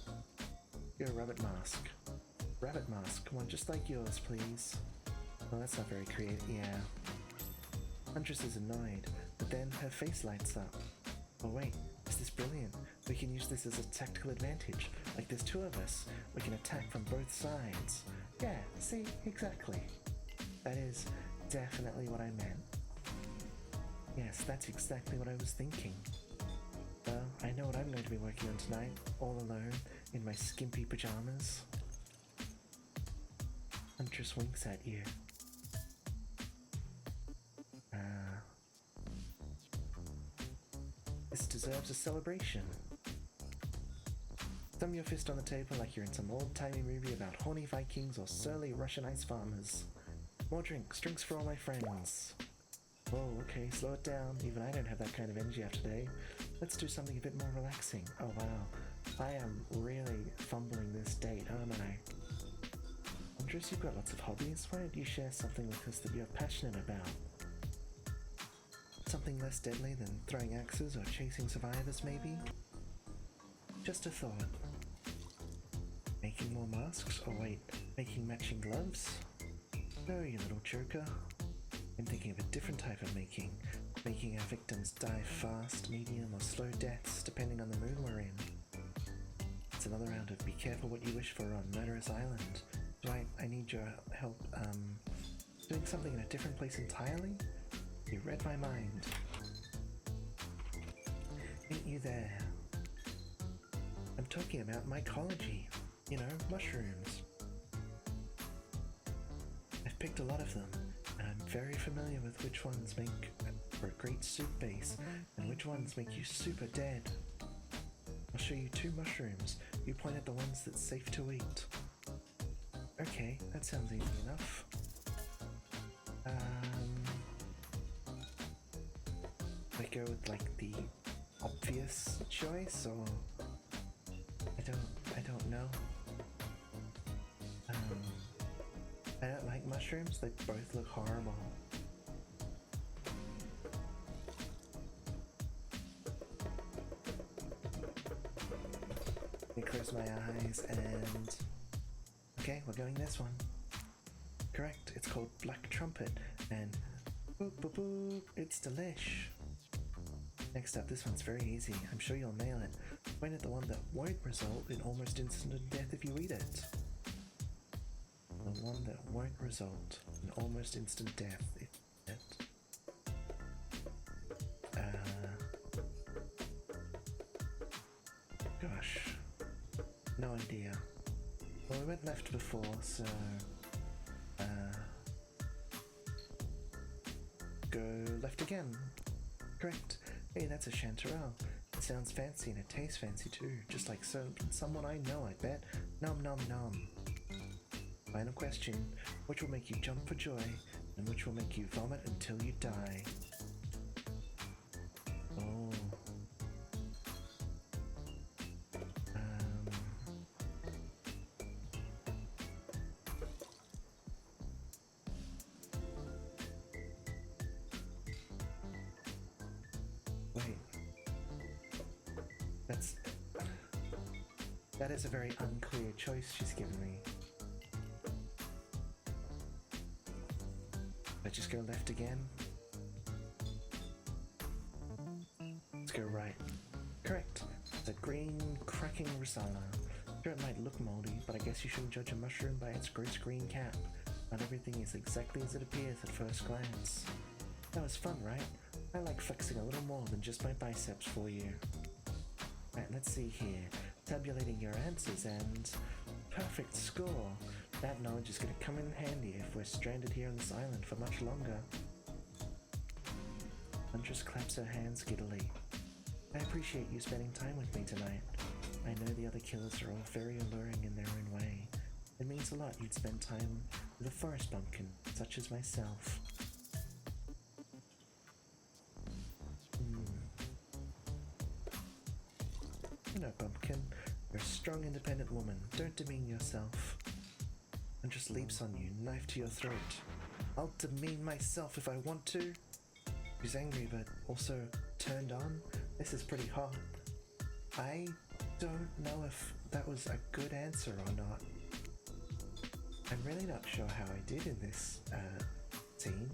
You're a rabbit mask. Rabbit mask, one just like yours, please. Well, that's not very creative, yeah. Huntress is annoyed, but then her face lights up. Oh wait, is this brilliant? We can use this as a tactical advantage. Like there's two of us. We can attack from both sides. Yeah, see? Exactly. That is definitely what I meant. Yes, that's exactly what I was thinking. Well, I know what I'm going to be working on tonight, all alone, in my skimpy pajamas. Huntress winks at you. This deserves a celebration. Thumb your fist on the table like you're in some old-timey movie about horny Vikings or surly Russian ice farmers. More drinks, drinks for all my friends. Whoa, okay, slow it down. Even I don't have that kind of energy after today. Let's do something a bit more relaxing. Oh wow, I am really fumbling this date, aren't I? Andres, you've got lots of hobbies. Why don't you share something with us that you're passionate about? Something less deadly than throwing axes or chasing survivors, maybe? Just a thought. Making more masks? Oh wait, making matching gloves? No, you little joker. I'm thinking of a different type of making. Making our victims die fast, medium, or slow deaths, depending on the mood we're in. It's another round of be careful what you wish for on Murderous Island. So I need your help, doing something in a different place entirely? You read my mind. Ain't you there? I'm talking about mycology. You know, mushrooms. I've picked a lot of them, and I'm very familiar with which ones make for a great soup base, and which ones make you super dead. I'll show you 2 mushrooms. You point at the ones that's safe to eat. Okay, that sounds easy enough. I go with like the obvious choice, or I don't know. I don't like mushrooms. They both look horrible. I close my eyes and okay, we're going this one. Correct. It's called Black Trumpet, and boop boop boop. It's delish. Next up, this one's very easy. I'm sure you'll nail it. Point at the one that won't result in almost instant death if you eat it. The one that won't result in almost instant death if you eat it. Gosh. No idea. Well, we went left before, so... go left again. Correct. Hey, that's a chanterelle. It sounds fancy and it tastes fancy too, just like someone I know, I bet. Nom nom nom. Final question, which will make you jump for joy, and which will make you vomit until you die? Oh. Wait. That is a very unclear choice she's given me. Let's just go left again. Let's go right. Correct. It's a green, cracking risala. Sure, it might look moldy, but I guess you shouldn't judge a mushroom by its gross green cap. Not everything is exactly as it appears at first glance. That was fun, right? I like flexing a little more than just my biceps for you. Right, let's see here. Tabulating your answers and... perfect score! That knowledge is going to come in handy if we're stranded here on this island for much longer. Huntress claps her hands giddily. I appreciate you spending time with me tonight. I know the other killers are all very alluring in their own way. It means a lot you'd spend time with a forest bumpkin, such as myself. You know, Bumpkin, you're a strong, independent woman. Don't demean yourself. And just leaps on you, knife to your throat. I'll demean myself if I want to. She's angry, but also turned on. This is pretty hot. I don't know if that was a good answer or not. I'm really not sure how I did in this scene.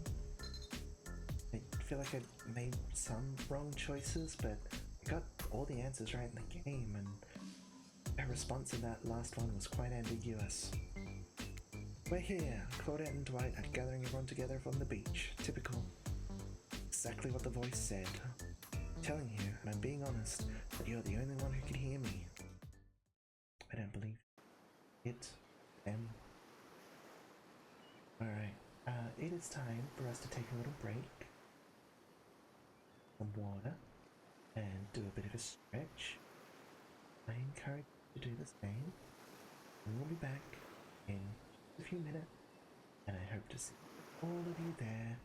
I feel like I made some wrong choices, but I got all the answers right in the game, and our response in that last one was quite ambiguous. We're here. Claudette and Dwight are gathering everyone together from the beach. Typical. Exactly what the voice said. I'm telling you, and I'm being honest, that you're the only one who can hear me. I don't believe it. Them. Alright, it is time for us to take a little break, some water, and do a bit of a stretch. I encourage you to do the same, and we'll be back in a few minutes, and I hope to see all of you there.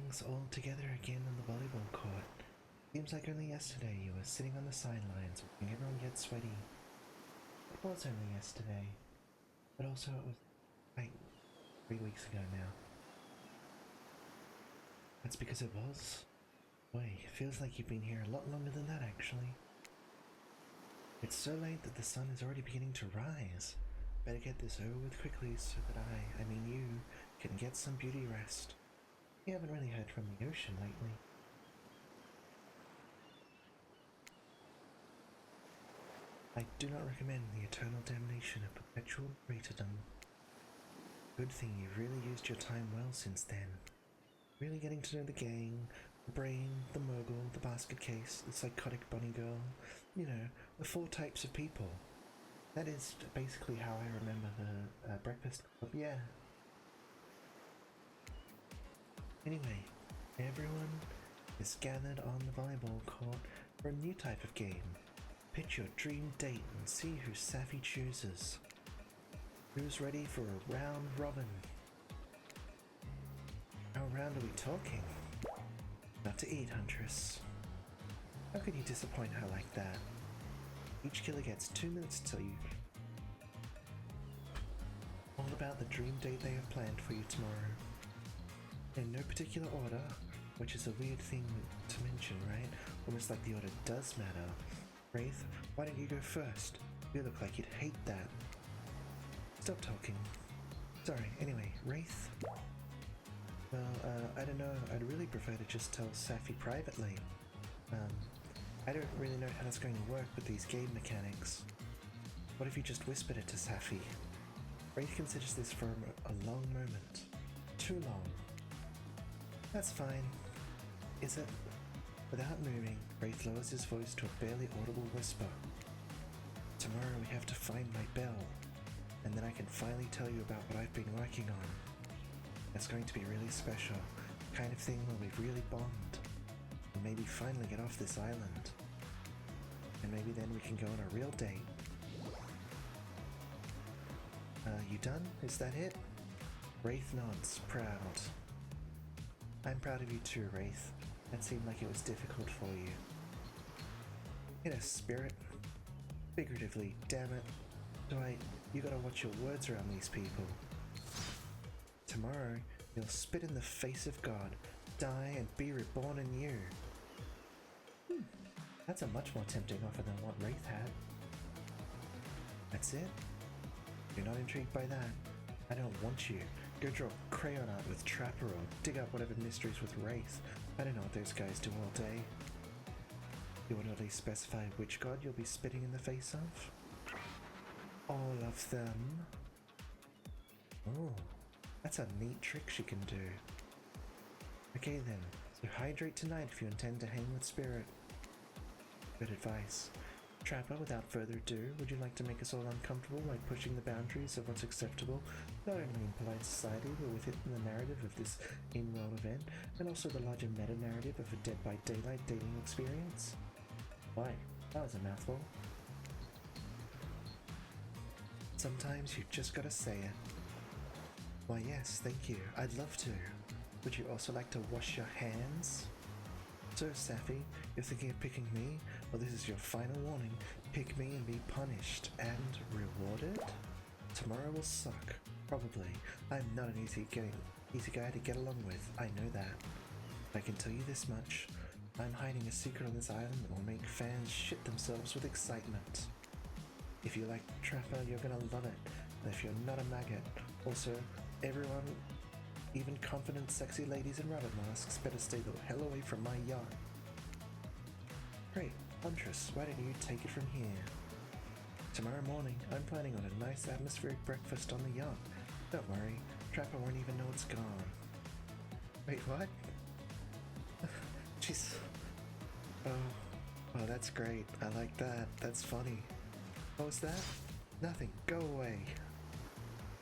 things all together again on the volleyball court. Seems like only yesterday you were sitting on the sidelines watching everyone get sweaty. It was only yesterday, but also it was like 3 weeks ago now. That's because it was. Boy, it feels like you've been here a lot longer than that actually. It's so late that the sun is already beginning to rise. Better get this over with quickly so that I mean you, can get some beauty rest. We haven't really heard from the ocean lately. I do not recommend the eternal damnation of perpetual martyrdom. Good thing you've really used your time well since then. Really getting to know the gang, the brain, the mogul, the basket case, the psychotic bunny girl, you know, the 4 types of people. That is basically how I remember the breakfast club, yeah. Anyway, everyone is gathered on the volleyball court for a new type of game. Pitch your dream date and see who Sapphy chooses. Who's ready for a round robin? How round are we talking? Not to eat, Huntress. How could you disappoint her like that? Each killer gets 2 minutes to tell you all about the dream date they have planned for you tomorrow. In no particular order, which is a weird thing to mention, right? Almost like the order does matter. Wraith, why don't you go first? You look like you'd hate that. Stop talking. Sorry, anyway, Wraith? Well, I don't know, I'd really prefer to just tell Sapphy privately. I don't really know how that's going to work with these game mechanics. What if you just whispered it to Sapphy? Wraith considers this for a long moment. Too long. That's fine. Is it? Without moving, Wraith lowers his voice to a barely audible whisper. Tomorrow we have to find my bell, and then I can finally tell you about what I've been working on. It's going to be really special, the kind of thing where we really bond, and maybe finally get off this island. And maybe then we can go on a real date. You done? Is that it? Wraith nods, proud. I'm proud of you too, Wraith. That seemed like it was difficult for you. In a spirit. Figuratively, damn it. Dwight, you gotta watch your words around these people. Tomorrow, you'll spit in the face of God, die and be reborn anew. That's a much more tempting offer than what Wraith had. That's it? You're not intrigued by that? I don't want you. Go draw crayon art with Trapper or dig up whatever mysteries with Wraith. I don't know what those guys do all day. You want to at least specify which god you'll be spitting in the face of? All of them? Oh, that's a neat trick she can do. Okay then, so hydrate tonight if you intend to hang with Spirit. Good advice. Trapper, without further ado, would you like to make us all uncomfortable by pushing the boundaries of what's acceptable, not only in polite society, but within the narrative of this in-world event, and also the larger meta-narrative of a Dead by Daylight dating experience? Why, that was a mouthful. Sometimes you've just gotta say it. Why yes, thank you, I'd love to. Would you also like to wash your hands? So, Sapphy, you're thinking of picking me? Well, this is your final warning. Pick me and be punished. And rewarded? Tomorrow will suck. Probably. I'm not an easy guy to get along with. I know that. I can tell you this much. I'm hiding a secret on this island that will make fans shit themselves with excitement. If you like Trapper, you're gonna love it. And if you're not a maggot, also, everyone, even confident sexy ladies in rabbit masks, better stay the hell away from my yacht. Great, Huntress, why don't you take it from here? Tomorrow morning, I'm planning on a nice atmospheric breakfast on the yacht. Don't worry, Trapper won't even know it's gone. Wait, what? Jeez. Oh, that's great. I like that. That's funny. What was that? Nothing. Go away.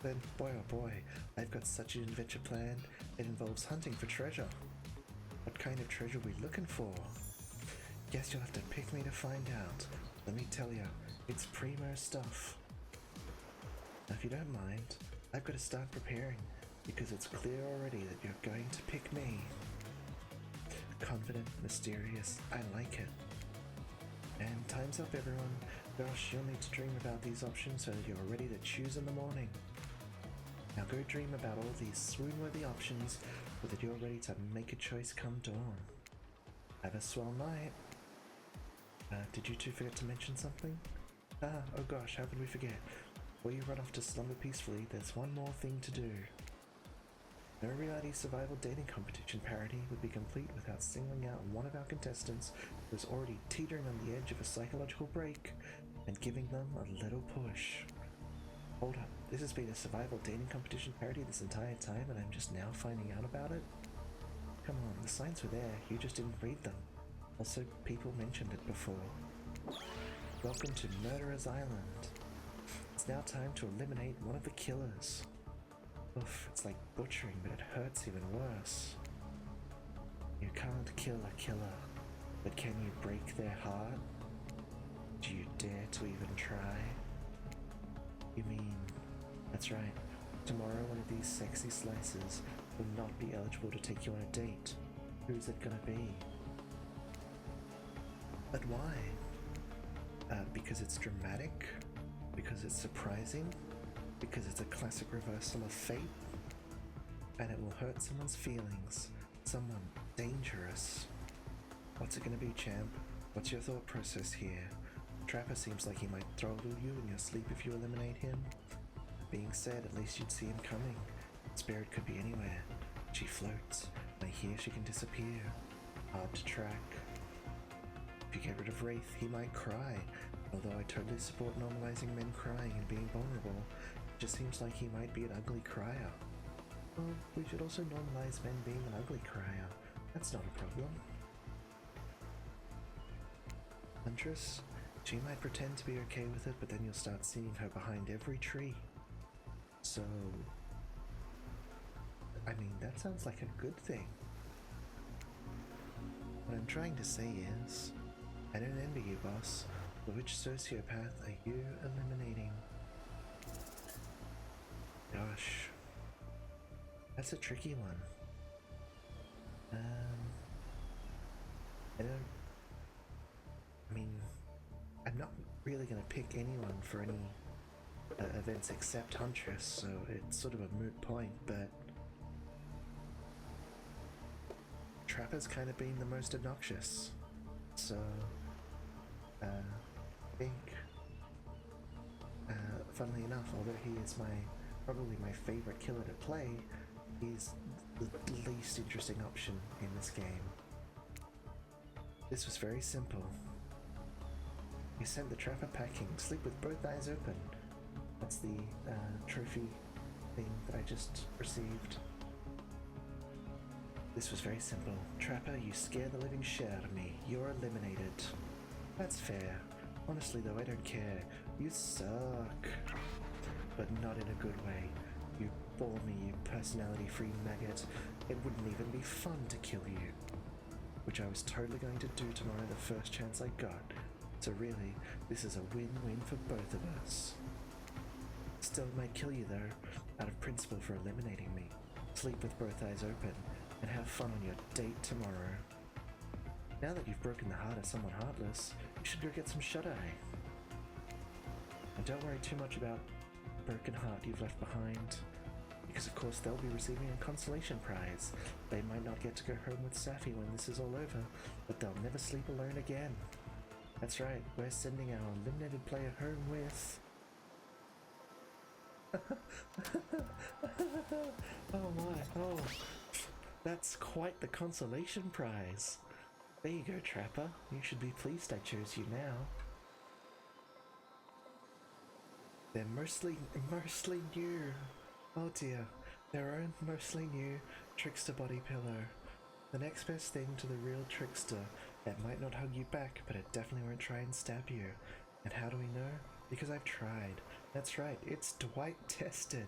Then, boy oh boy, I've got such an adventure planned. It involves hunting for treasure. What kind of treasure are we looking for? Guess you'll have to pick me to find out. Let me tell you, it's primo stuff. Now if you don't mind, I've got to start preparing, because it's clear already that you're going to pick me. confident, mysterious. I like it. And time's up, everyone. Gosh, you'll need to dream about these options so that you're ready to choose in the morning. Now go dream about all these swoon-worthy options so that you're ready to make a choice come dawn. Have a swell night. Did you two forget to mention something? Oh gosh, how could we forget? Before you run off to slumber peacefully, there's one more thing to do. No reality survival dating competition parody would be complete without singling out one of our contestants who is already teetering on the edge of a psychological break and giving them a little push. Hold up, this has been a survival dating competition parody this entire time and I'm just now finding out about it? Come on, the signs were there, you just didn't read them. Also, people mentioned it before. Welcome to Murderer's Island. It's now time to eliminate one of the killers. Oof, it's like butchering, but it hurts even worse. You can't kill a killer, but can you break their heart? Do you dare to even try? You mean, that's right, tomorrow one of these sexy slices will not be eligible to take you on a date. Who's it gonna be? But why? Because it's dramatic? Because it's surprising? Because it's a classic reversal of fate? And it will hurt someone's feelings. Someone dangerous. What's it gonna be, champ? What's your thought process here? Trapper seems like he might throttle you in your sleep if you eliminate him. Being said, at least you'd see him coming. Spirit could be anywhere. She floats, and I hear she can disappear. Hard to track. If you get rid of Wraith, he might cry. Although I totally support normalizing men crying and being vulnerable, it just seems like he might be an ugly crier. Well, we should also normalize men being an ugly crier. That's not a problem. Huntress? She might pretend to be okay with it, but then you'll start seeing her behind every tree. So, I mean, that sounds like a good thing. What I'm trying to say is, I don't envy you, boss, but which sociopath are you eliminating? Gosh, that's a tricky one. I'm not really going to pick anyone for any events except Huntress, so it's sort of a moot point, but Trapper's kind of been the most obnoxious, so I think, funnily enough, although he is probably my favorite killer to play, he's the least interesting option in this game. This was very simple. You sent the Trapper packing, sleep with both eyes open. That's the trophy thing that I just received. This was very simple. Trapper, you scare the living shit out of me. You're eliminated. That's fair. Honestly though, I don't care. You suck. But not in a good way. You bore me, you personality-free maggot. It wouldn't even be fun to kill you. Which I was totally going to do tomorrow the first chance I got. So really, this is a win-win for both of us. Still might kill you though, out of principle for eliminating me. Sleep with both eyes open, and have fun on your date tomorrow. Now that you've broken the heart of someone heartless, you should go get some shut-eye. And don't worry too much about the broken heart you've left behind, because of course they'll be receiving a consolation prize. They might not get to go home with Sapphy when this is all over, but they'll never sleep alone again. That's right, we're sending our eliminated player home with... Oh my, oh. That's quite the consolation prize. There you go, Trapper. You should be pleased I chose you now. They're mostly new. Oh dear, their own mostly new trickster body pillow. The next best thing to the real trickster that might not hug you back, but it definitely won't try and stab you. And how do we know? Because I've tried. That's right, it's Dwight tested.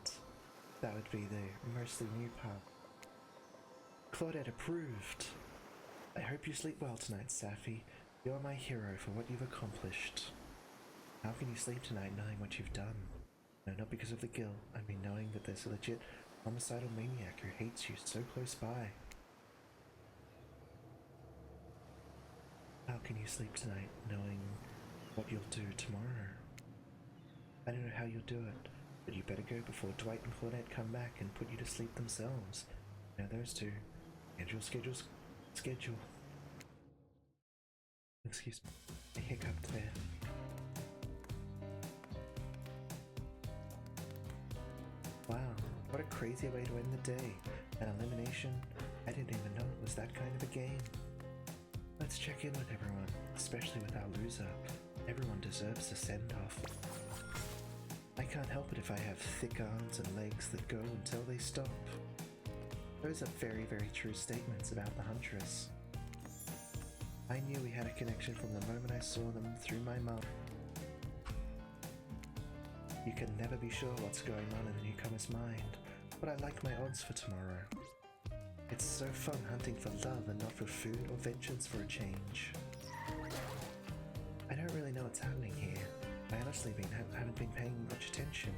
That would be the mostly new part. Claudette approved. I hope you sleep well tonight, Sapphy. You're my hero for what you've accomplished. How can you sleep tonight knowing what you've done? No, not because of the guilt. I mean knowing that there's a legit homicidal maniac who hates you so close by. can you sleep tonight knowing what you'll do tomorrow? I don't know how you'll do it, but you better go before Dwight and Claudette come back and put you to sleep themselves. You know those two. Schedule. Excuse me. I hiccuped there. Wow, what a crazy way to end the day. An elimination? I didn't even know it was that kind of a game. Let's check in with everyone, especially with our loser. Everyone deserves a send-off. I can't help it if I have thick arms and legs that go until they stop. Those are very, very true statements about the Huntress. I knew we had a connection from the moment I saw them through my mum. You can never be sure what's going on in the newcomer's mind, but I like my odds for tomorrow. It's so fun hunting for love and not for food or vengeance for a change. I don't really know what's happening here. I honestly haven't been paying much attention.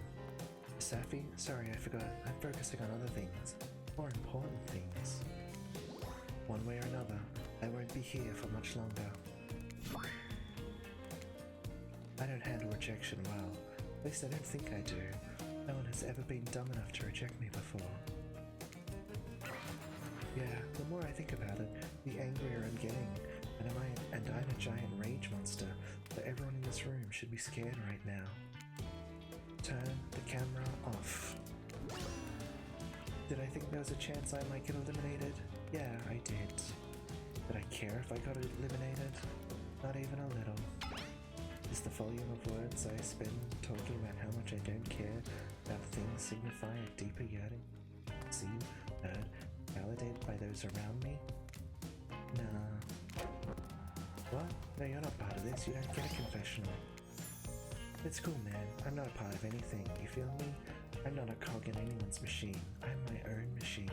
Sapphy, sorry, I forgot. I'm focusing on other things. More important things. One way or another, I won't be here for much longer. I don't handle rejection well. At least I don't think I do. No one has ever been dumb enough to reject me before. Yeah, the more I think about it, the angrier I'm getting. And I'm a giant rage monster, but everyone in this room should be scared right now. Turn the camera off. Did I think there was a chance I might get eliminated? Yeah, I did. Did I care if I got eliminated? Not even a little. Is the volume of words I spend talking about how much I don't care about things signify a deeper yearning? Seen, heard, validated by those around me? Nah. What? No, you're not part of this. You don't get a confessional. It's cool, man. I'm not a part of anything. You feel me? I'm not a cog in anyone's machine. I'm my own machine.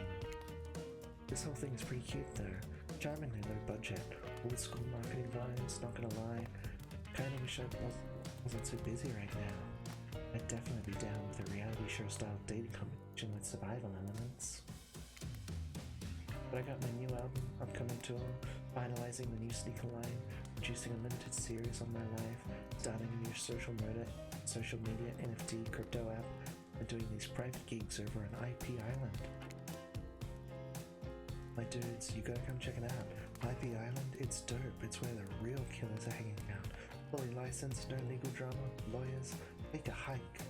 This whole thing is pretty cute, though. Charmingly low budget. Old school marketing vibes, not gonna lie. Kinda wish I wasn't so busy right now. I'd definitely be down with a reality show style dating competition with survival elements. But I got my new album, upcoming tour, finalizing the new sneaker line, producing a limited series on my life, starting a new social media NFT crypto app, and doing these private gigs over on IP Island. My dudes, you gotta come check it out. IP Island, it's dope. It's where the real killers are hanging out. Fully licensed, no legal drama, lawyers, take a hike.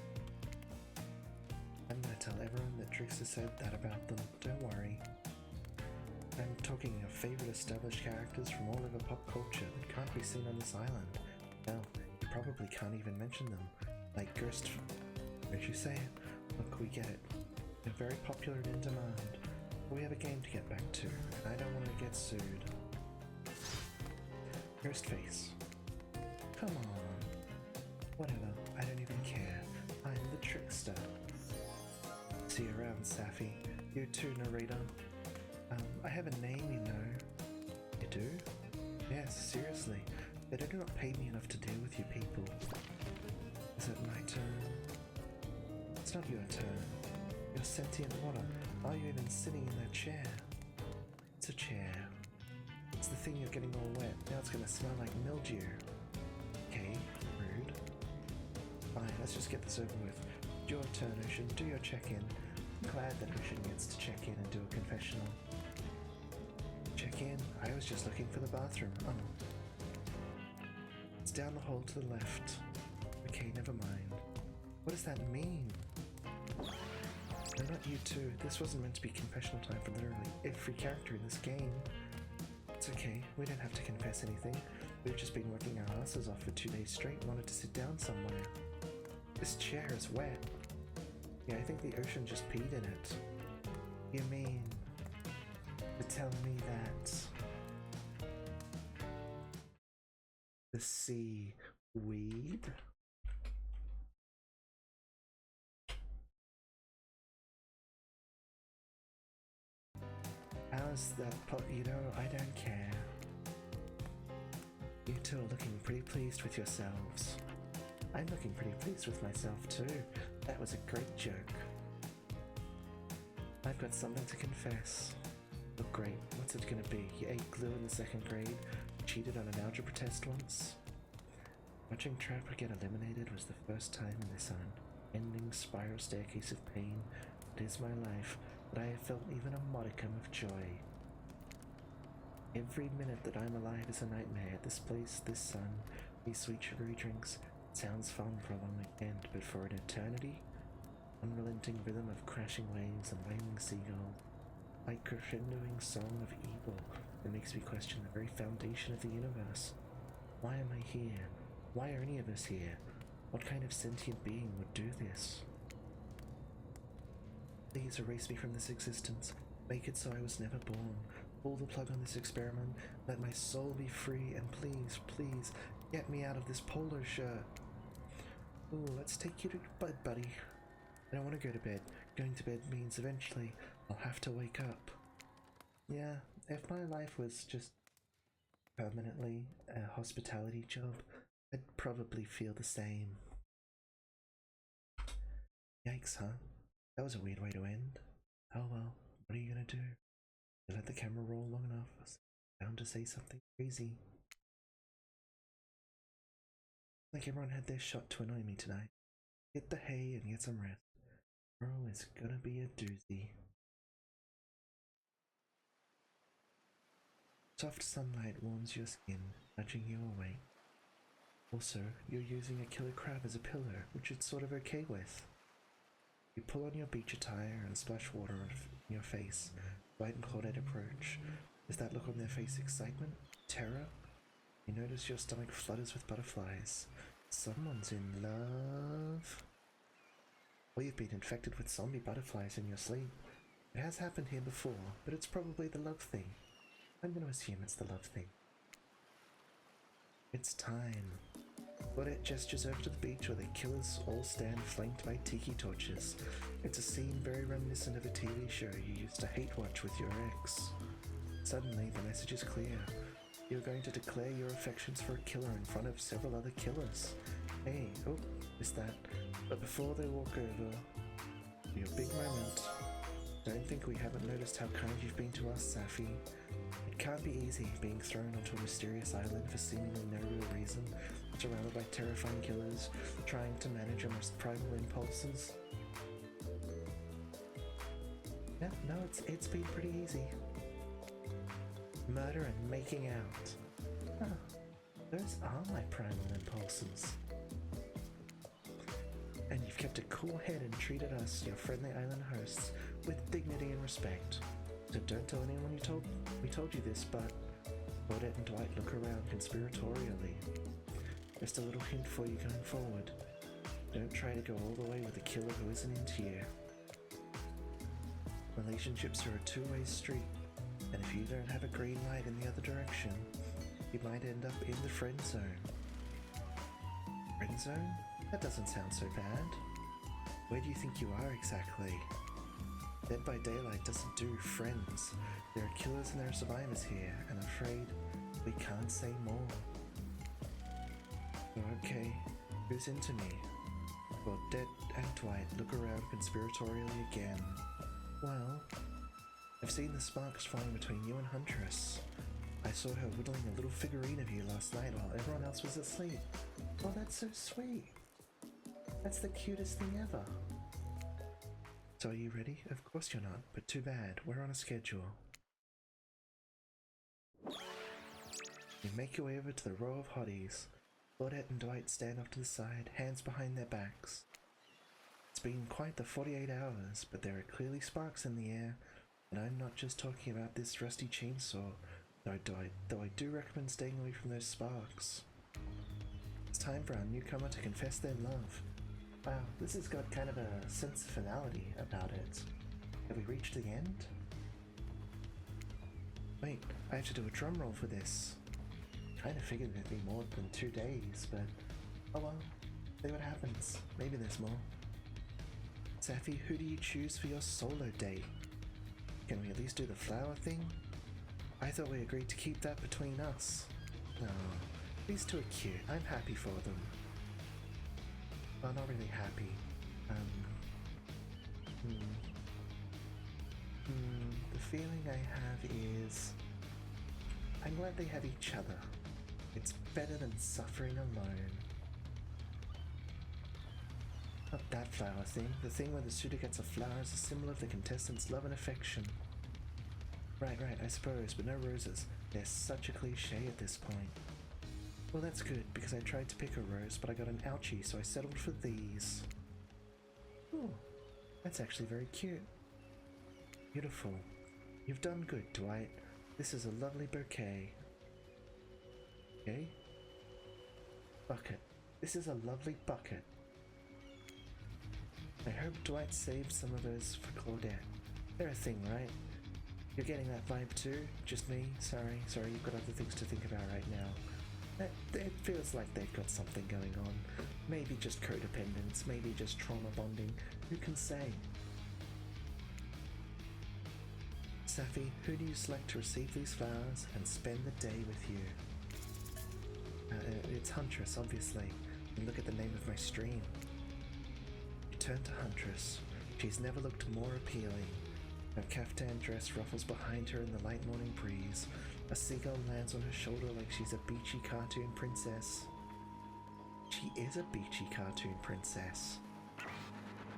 I'm gonna tell everyone that Trickster said that about them, don't worry. I'm talking your favorite established characters from all over pop culture that can't be seen on this island. Hell, you probably can't even mention them, like Gerst. Don't you say it? Look, we get it. They're very popular and in demand. But we have a game to get back to, and I don't want to get sued. Gerstface. Come on. Whatever, I don't even care. I'm the Trickster. See you around, Sapphy. You too, narrator. I have a name, you know. You do? Yes, seriously. They do not pay me enough to deal with you people. Is it my turn? It's not your turn. You're sentient water. Are you even sitting in that chair? It's a chair. It's the thing you're getting all wet. Now it's gonna smell like mildew. Okay, rude. Fine, let's just get this over with. Your turn, Ocean. Do your check-in. I'm glad that Ocean gets to check in and do a confessional. Check in? I was just looking for the bathroom. Oh. It's down the hall to the left. Okay, never mind. What does that mean? No, not you two. This wasn't meant to be confessional time for literally every character in this game. It's okay. We don't have to confess anything. We've just been working our asses off for 2 days straight and wanted to sit down somewhere. This chair is wet. Yeah, I think the ocean just peed in it. You mean to tell me that the seaweed? How's that you know, I don't care. You two are looking pretty pleased with yourselves. I'm looking pretty pleased with myself too. That was a great joke. I've got something to confess. Oh great, what's it gonna be? You ate glue in the 2nd grade, cheated on an algebra test once. Watching Trapper get eliminated was the first time in this unending spiral staircase of pain that is my life that I have felt even a modicum of joy. Every minute that I'm alive is a nightmare. This place, this sun, these sweet sugary drinks. It sounds fun for a long weekend, but for an eternity? Unrelenting rhythm of crashing waves and wailing seagulls, like crescendoing song of evil that makes me question the very foundation of the universe. Why am I here? Why are any of us here? What kind of sentient being would do this? Please erase me from this existence. Make it so I was never born. Pull the plug on this experiment. Let my soul be free, and please, please, get me out of this polo shirt. Ooh, let's take you to bed, buddy. I don't want to go to bed. Going to bed means eventually I'll have to wake up. Yeah, if my life was just permanently a hospitality job, I'd probably feel the same. Yikes, huh? That was a weird way to end. Oh well, what are you gonna do? You let the camera roll long enough, bound to say something crazy. Like everyone had their shot to annoy me tonight. Hit the hay and get some rest. Tomorrow is gonna be a doozy. Soft sunlight warms your skin, nudging you awake. Also, you're using a killer crab as a pillow, which it's sort of okay with. You pull on your beach attire and splash water on your face. Dwight and Claudette approach. Does that look on their face excitement? Terror? You notice your stomach flutters with butterflies. Someone's in love? Or you've been infected with zombie butterflies in your sleep. It has happened here before, but it's probably the love thing. I'm going to assume it's the love thing. It's time. Claudette gestures over to the beach where the killers all stand flanked by tiki torches. It's a scene very reminiscent of a TV show you used to hate watch with your ex. Suddenly, the message is clear. You're going to declare your affections for a killer in front of several other killers. Hey, oh, missed that. But before they walk over, your big moment. Don't think we haven't noticed how kind you've been to us, Sapphy. It can't be easy being thrown onto a mysterious island for seemingly no real reason, surrounded by terrifying killers, trying to manage your most primal impulses. Yeah, no, it's been pretty easy. Murder and making out. Huh, those are my primal impulses. And you've kept a cool head and treated us, your friendly island hosts, with dignity and respect. So don't tell anyone we told you this, but Claudette and Dwight look around conspiratorially. Just a little hint for you going forward. Don't try to go all the way with a killer who isn't into you. Relationships are a two-way street, and if you don't have a green light in the other direction, you might end up in the friend zone. Friend zone? That doesn't sound so bad. Where do you think you are exactly? Dead by Daylight doesn't do friends. There are killers and there are survivors here, and I'm afraid we can't say more. Okay, who's into me? Claudette and Dwight look around conspiratorially again. Well, I've seen the sparks flying between you and Huntress. I saw her whittling a little figurine of you last night while everyone else was asleep. Oh, that's so sweet. That's the cutest thing ever. So are you ready? Of course you're not, but too bad. We're on a schedule. You make your way over to the row of hotties. Claudette and Dwight stand off to the side, hands behind their backs. It's been quite the 48 hours, but there are clearly sparks in the air, and I'm not just talking about this rusty chainsaw, though I do recommend staying away from those sparks. It's time for our newcomer to confess their love. Wow, this has got kind of a sense of finality about it. Have we reached the end? Wait, I have to do a drum roll for this. Kinda figured it'd be more than 2 days, but oh well, see what happens. Maybe there's more. Sapphy, who do you choose for your solo date? Can we at least do the flower thing? I thought we agreed to keep that between us. No, these two are cute. I'm happy for them. Well, not really happy. The feeling I have is I'm glad they have each other. It's better than suffering alone. Not that flower thing. The thing where the suitor gets a flower as a symbol of the contestant's love and affection. Right, I suppose, but no roses. They're such a cliche at this point. Well, that's good, because I tried to pick a rose, but I got an ouchie, so I settled for these. Ooh, that's actually very cute. Beautiful. You've done good, Dwight. This is a lovely bouquet. Okay? Bucket. This is a lovely bucket. I hope Dwight saved some of hers for Claudette. They're a thing, right? You're getting that vibe too? Just me? Sorry, you've got other things to think about right now. It feels like they've got something going on. Maybe just codependence, maybe just trauma bonding. Who can say? Sapphy, who do you select to receive these flowers and spend the day with you? It's Huntress, obviously. And look at the name of my stream. You turn to Huntress. She's never looked more appealing. Her caftan dress ruffles behind her in the light morning breeze. A seagull lands on her shoulder like she's a beachy cartoon princess. She is a beachy cartoon princess.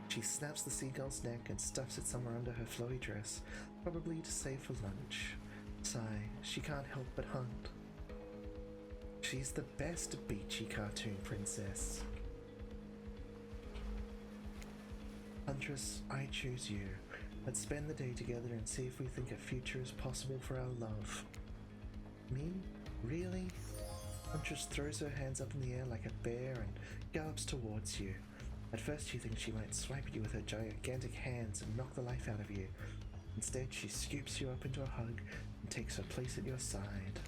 She snaps the seagull's neck and stuffs it somewhere under her flowy dress, probably to save for lunch. Sigh, she can't help but hunt. She's the best beachy cartoon princess. Huntress, I choose you. Let's spend the day together and see if we think a future is possible for our love. Me? Really? Huntress throws her hands up in the air like a bear and gallops towards you. At first you think she might swipe at you with her gigantic hands and knock the life out of you. Instead, she scoops you up into a hug and takes her place at your side.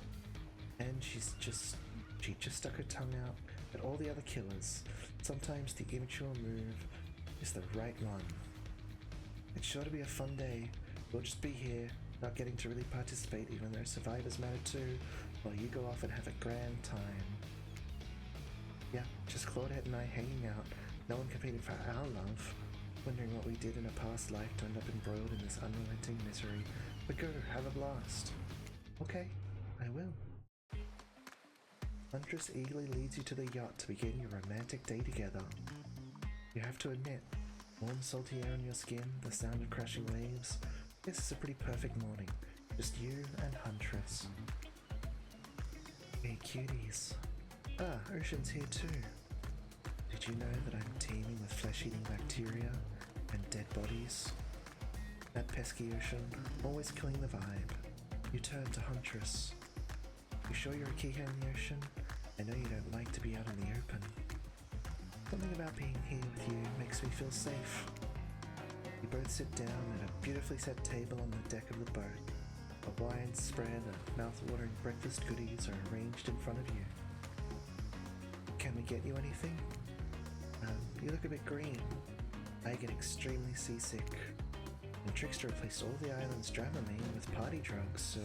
And she just stuck her tongue out at all the other killers. Sometimes the immature move is the right one. It's sure to be a fun day. We'll just be here, not getting to really participate even though survivors matter too, while you go off and have a grand time. Yeah, just Claudette and I hanging out. No one competing for our love. Wondering what we did in a past life to end up embroiled in this unrelenting misery. But go, have a blast. Okay, I will. Huntress eagerly leads you to the yacht to begin your romantic day together. You have to admit, warm salty air on your skin, the sound of crashing waves. This is a pretty perfect morning. Just you and Huntress. Hey cuties. Ah, Ocean's here too. Did you know that I'm teeming with flesh-eating bacteria and dead bodies? That pesky Ocean, always killing the vibe. You turn to Huntress. You sure you're a key here in the ocean? I know you don't like to be out in the open. Something about being here with you makes me feel safe. You both sit down at a beautifully set table on the deck of the boat. A wine spread of mouth-watering breakfast goodies are arranged in front of you. Can we get you anything? You look a bit green. I get extremely seasick. And Trickster replaced all the island's Dramamine with party drugs, so...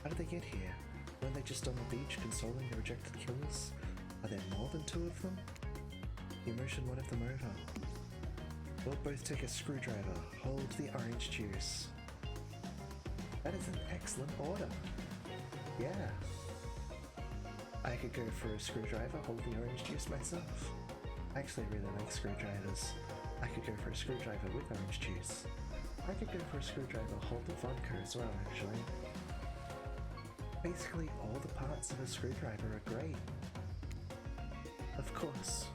How did they get here? Weren't they just on the beach consoling the rejected killers? Are there more than two of them? You motion one of them over. We'll both take a screwdriver. Hold the orange juice. That is an excellent order. Yeah. I could go for a screwdriver, hold the orange juice myself. I actually really like screwdrivers. I could go for a screwdriver with orange juice. I could go for a screwdriver, hold the vodka as well, actually. Basically, all the parts of a screwdriver are great. Of course.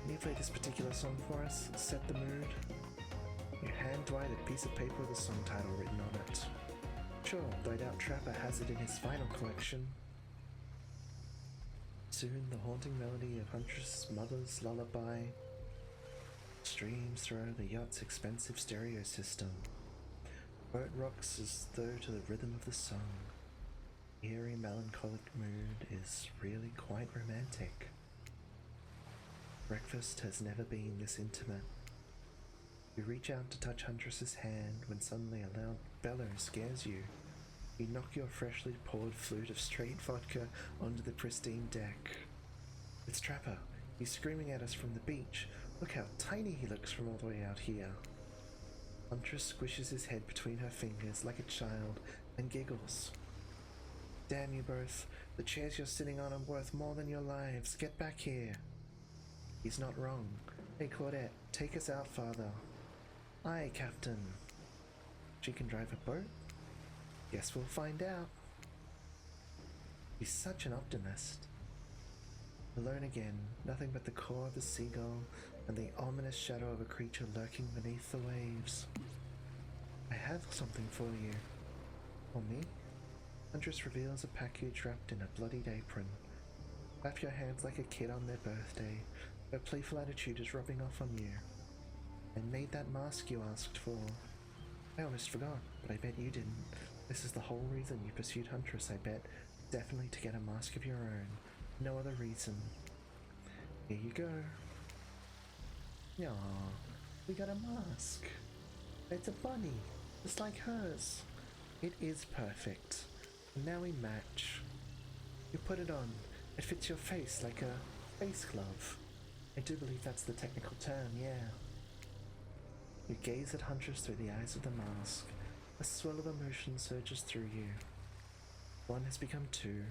Can you play this particular song for us? Set the mood. You hand Dwight a piece of paper with a song title written on it. Sure, though I doubt Trapper has it in his final collection. Soon the haunting melody of Huntress' mother's lullaby streams through the yacht's expensive stereo system. Boat rocks as though to the rhythm of the song. The eerie melancholic mood is really quite romantic. Breakfast has never been this intimate. You reach out to touch Huntress's hand when suddenly a loud bellow scares you. You knock your freshly poured flute of straight vodka onto the pristine deck. It's Trapper. He's screaming at us from the beach. Look how tiny he looks from all the way out here. Huntress squishes his head between her fingers like a child and giggles. Damn you both. The chairs you're sitting on are worth more than your lives. Get back here. He's not wrong. Hey Claudette, take us out, father. Aye, Captain. She can drive a boat? Guess we'll find out. He's such an optimist. Alone again, nothing but the core of the seagull and the ominous shadow of a creature lurking beneath the waves. I have something for you. For me? Huntress reveals a package wrapped in a bloodied apron. Clap your hands like a kid on their birthday. Her playful attitude is rubbing off on you. I made that mask you asked for. I almost forgot, but I bet you didn't. This is the whole reason you pursued Huntress, I bet. Definitely to get a mask of your own. No other reason. Here you go. Aww, we got a mask. It's a bunny, just like hers. It is perfect. And now we match. You put it on. It fits your face like a face glove. I do believe that's the technical term, yeah. You gaze at Huntress through the eyes of the mask. A swell of emotion surges through you. One has become two.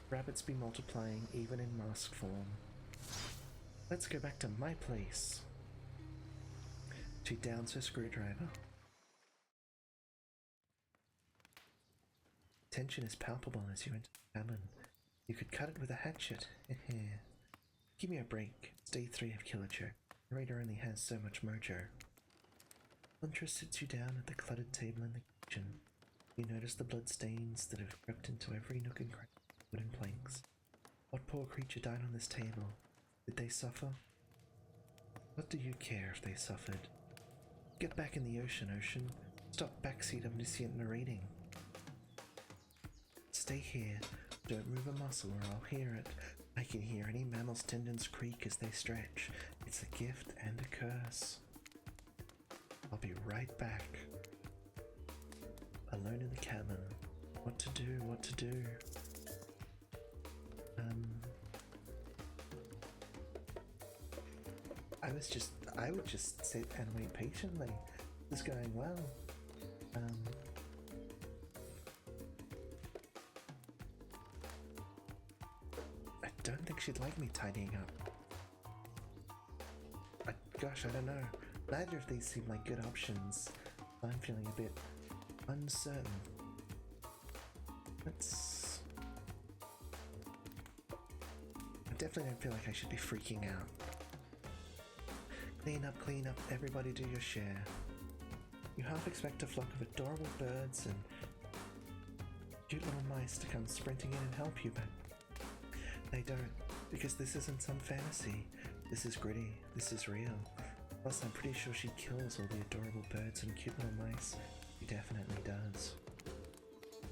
Rabbits be multiplying even in mask form. Let's go back to my place. She downs her screwdriver. Tension is palpable as you enter the cabin. You could cut it with a hatchet. Give me a break. It's day 3 of Killer Joe. The narrator only has so much mojo. Huntress sits you down at the cluttered table in the kitchen. You notice the blood stains that have crept into every nook and cranny of wooden planks. What poor creature died on this table? Did they suffer? What do you care if they suffered? Get back in the ocean, Ocean. Stop backseat omniscient narrating. Stay here. Don't move a muscle or I'll hear it. I can hear any mammal's tendons creak as they stretch. It's a gift and a curse. I'll be right back. Alone in the cabin. What to do, what to do? I would just sit and wait patiently. This is going well. I don't think she'd like me tidying up. Gosh, I don't know. Neither of these seem like good options. I'm feeling a bit uncertain. I definitely don't feel like I should be freaking out. Clean up, everybody do your share. You half expect a flock of adorable birds and cute little mice to come sprinting in and help you, but they don't, because this isn't some fantasy. This is gritty, this is real. Plus, I'm pretty sure she kills all the adorable birds and cute little mice. She definitely does.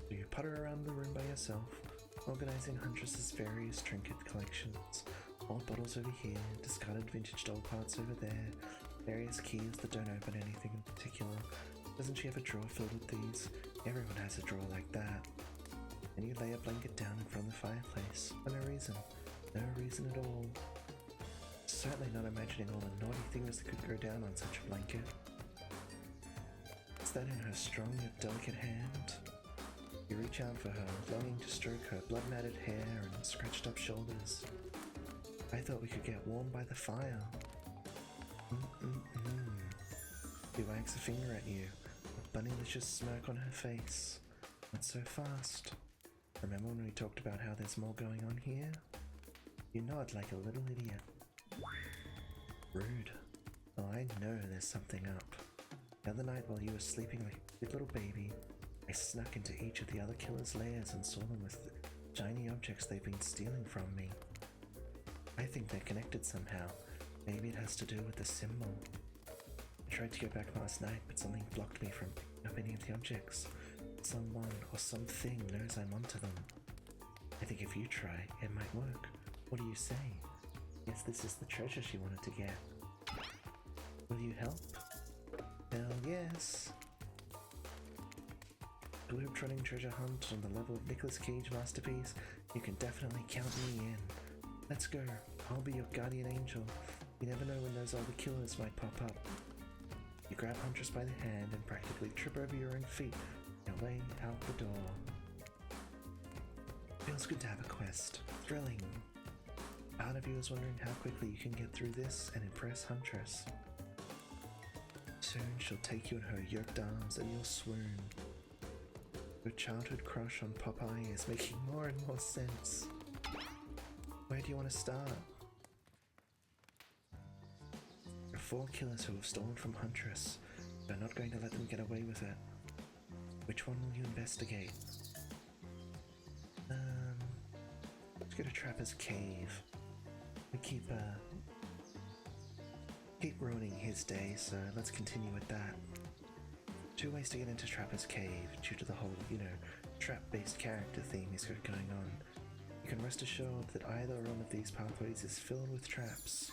So you putter around the room by yourself, organizing Huntress's various trinket collections. Old bottles over here, discarded vintage doll parts over there, various keys that don't open anything in particular. Doesn't she have a drawer filled with these? Everyone has a drawer like that. And you lay a blanket down in front of the fireplace, for no reason. No reason at all. Certainly not imagining all the naughty things that could go down on such a blanket. Is that in her strong yet delicate hand? You reach out for her, longing to stroke her blood-matted hair and scratched up shoulders. I thought we could get warm by the fire. She wags a finger at you, a bunnylicious smirk on her face. Not so fast. Remember when we talked about how there's more going on here? You nod like a little idiot. Rude. Oh, I know there's something up. The other night while you were sleeping like a cute little baby, I snuck into each of the other killers' lairs and saw them with the shiny objects they've been stealing from me. I think they're connected somehow. Maybe it has to do with the symbol. I tried to go back last night, but something blocked me from picking up any of the objects. Someone or something knows I'm onto them. I think if you try, it might work. What do you say? Yes, this is the treasure she wanted to get. Will you help? Hell yes. Globe-trotting treasure hunt on the level of Nicolas Cage masterpiece. You can definitely count me in. Let's go. I'll be your guardian angel. You never know when those other killers might pop up. You grab Huntress by the hand and practically trip over your own feet on your way out the door. Feels good to have a quest. Thrilling. Part of you is wondering how quickly you can get through this and impress Huntress. Soon she'll take you in her yoked arms and you'll swoon. Your childhood crush on Popeye is making more and more sense. Where do you want to start? There are 4 killers who have stolen from Huntress. They're not going to let them get away with it. Which one will you investigate? Let's go to Trapper's Cave. We keep ruining his day, so let's continue with that. 2 ways to get into Trapper's Cave due to the whole, trap-based character theme he's got going on. You can rest assured that either one of these pathways is filled with traps.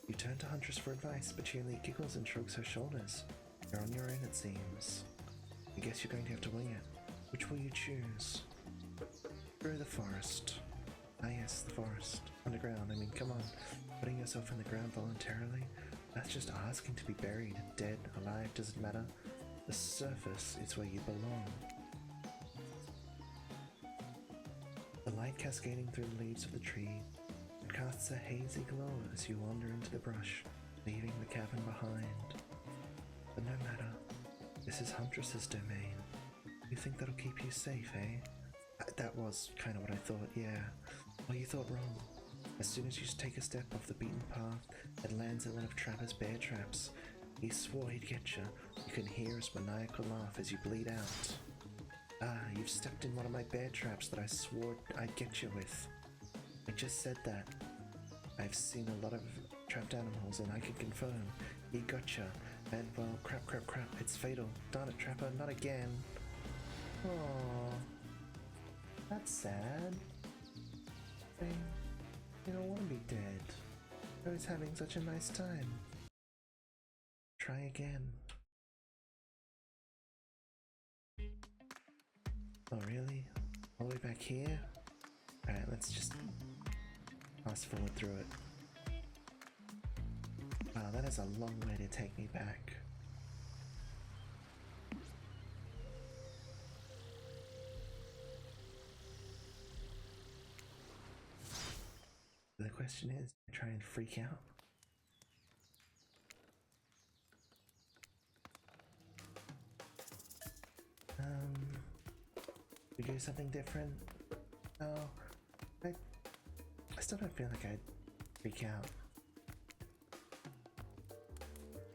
You turn to Huntress for advice, but she only giggles and shrugs her shoulders. You're on your own, it seems. I guess you're going to have to wing it. Which will you choose? Through the forest. Ah yes, the forest. Underground, I mean, come on. Putting yourself in the ground voluntarily? That's just asking to be buried. Dead, alive, doesn't matter. The surface is where you belong. The light cascading through the leaves of the tree casts a hazy glow as you wander into the brush, leaving the cabin behind. But no matter, this is Huntress's domain. You think that'll keep you safe, eh? That was kind of what I thought, yeah. Well, you thought wrong. As soon as you take a step off the beaten path, it lands in one of Trapper's bear traps. He swore he'd get you. You can hear his maniacal laugh as you bleed out. Ah, you've stepped in one of my bear traps that I swore I'd get you with. I just said that. I've seen a lot of trapped animals and I can confirm he gotcha. And well, crap, it's fatal. Darn it, Trapper, not again. Aww. That's sad. You don't want to be dead. I was having such a nice time. Try again. Oh really? All the way back here? Alright, let's just fast forward through it. Wow, that is a long way to take me back. The question is, try and freak out. We do something different? No, I still don't feel like I'd freak out.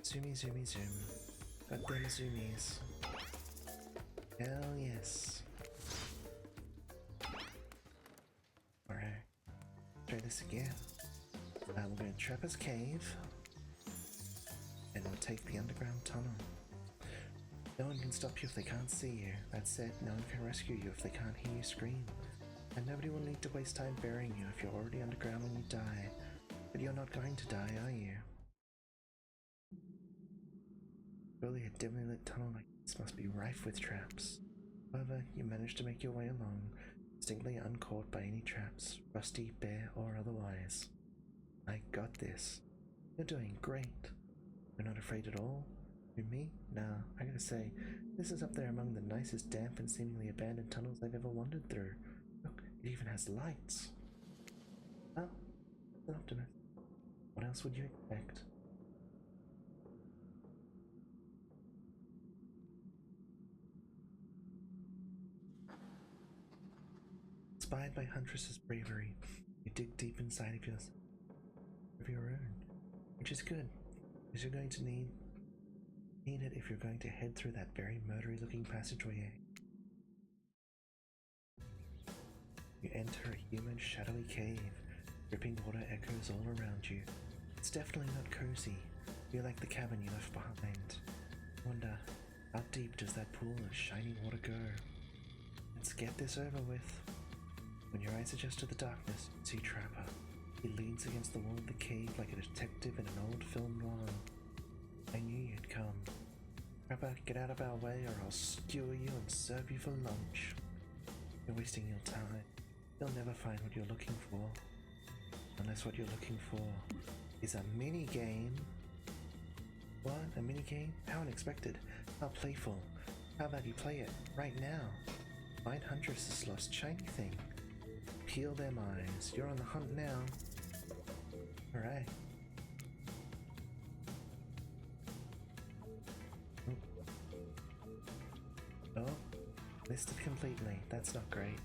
Zoomy, zoomy, zoom. Got them zoomies. Hell yes. Alright. Try this again. We're going to Trapper's Cave. And we'll take the underground tunnel. No one can stop you if they can't see you. That said, no one can rescue you if they can't hear you scream. And nobody will need to waste time burying you if you're already underground when you die. But you're not going to die, are you? Surely a dimly lit tunnel like this must be rife with traps. However, you managed to make your way along, distinctly uncaught by any traps, rusty, bare, or otherwise. I got this. You're doing great. You're not afraid at all? Who, me? Nah, I gotta say, this is up there among the nicest damp and seemingly abandoned tunnels I've ever wandered through. Look, it even has lights. Oh, an optimist. What else would you expect? Inspired by Huntress's bravery, you dig deep inside of yourself, of your own, which is good, because you're going to need it if you're going to head through that very murdery looking passageway. You enter a human shadowy cave. Dripping water echoes all around you. It's definitely not cozy. You're like the cabin you left behind. I wonder, how deep does that pool of shiny water go? Let's get this over with. When your eyes adjust to the darkness, you see Trapper. He leans against the wall of the cave like a detective in an old film noir. I knew you'd come. Trapper, get out of our way or I'll skewer you and serve you for lunch. You're wasting your time. You'll never find what you're looking for. Unless what you're looking for is a mini-game. What? A mini-game? How unexpected. How playful. How about you play it right now? Find Huntress's lost shiny thing. peel their minds. You're on the hunt now. Alright. Oh, missed it completely. That's not great.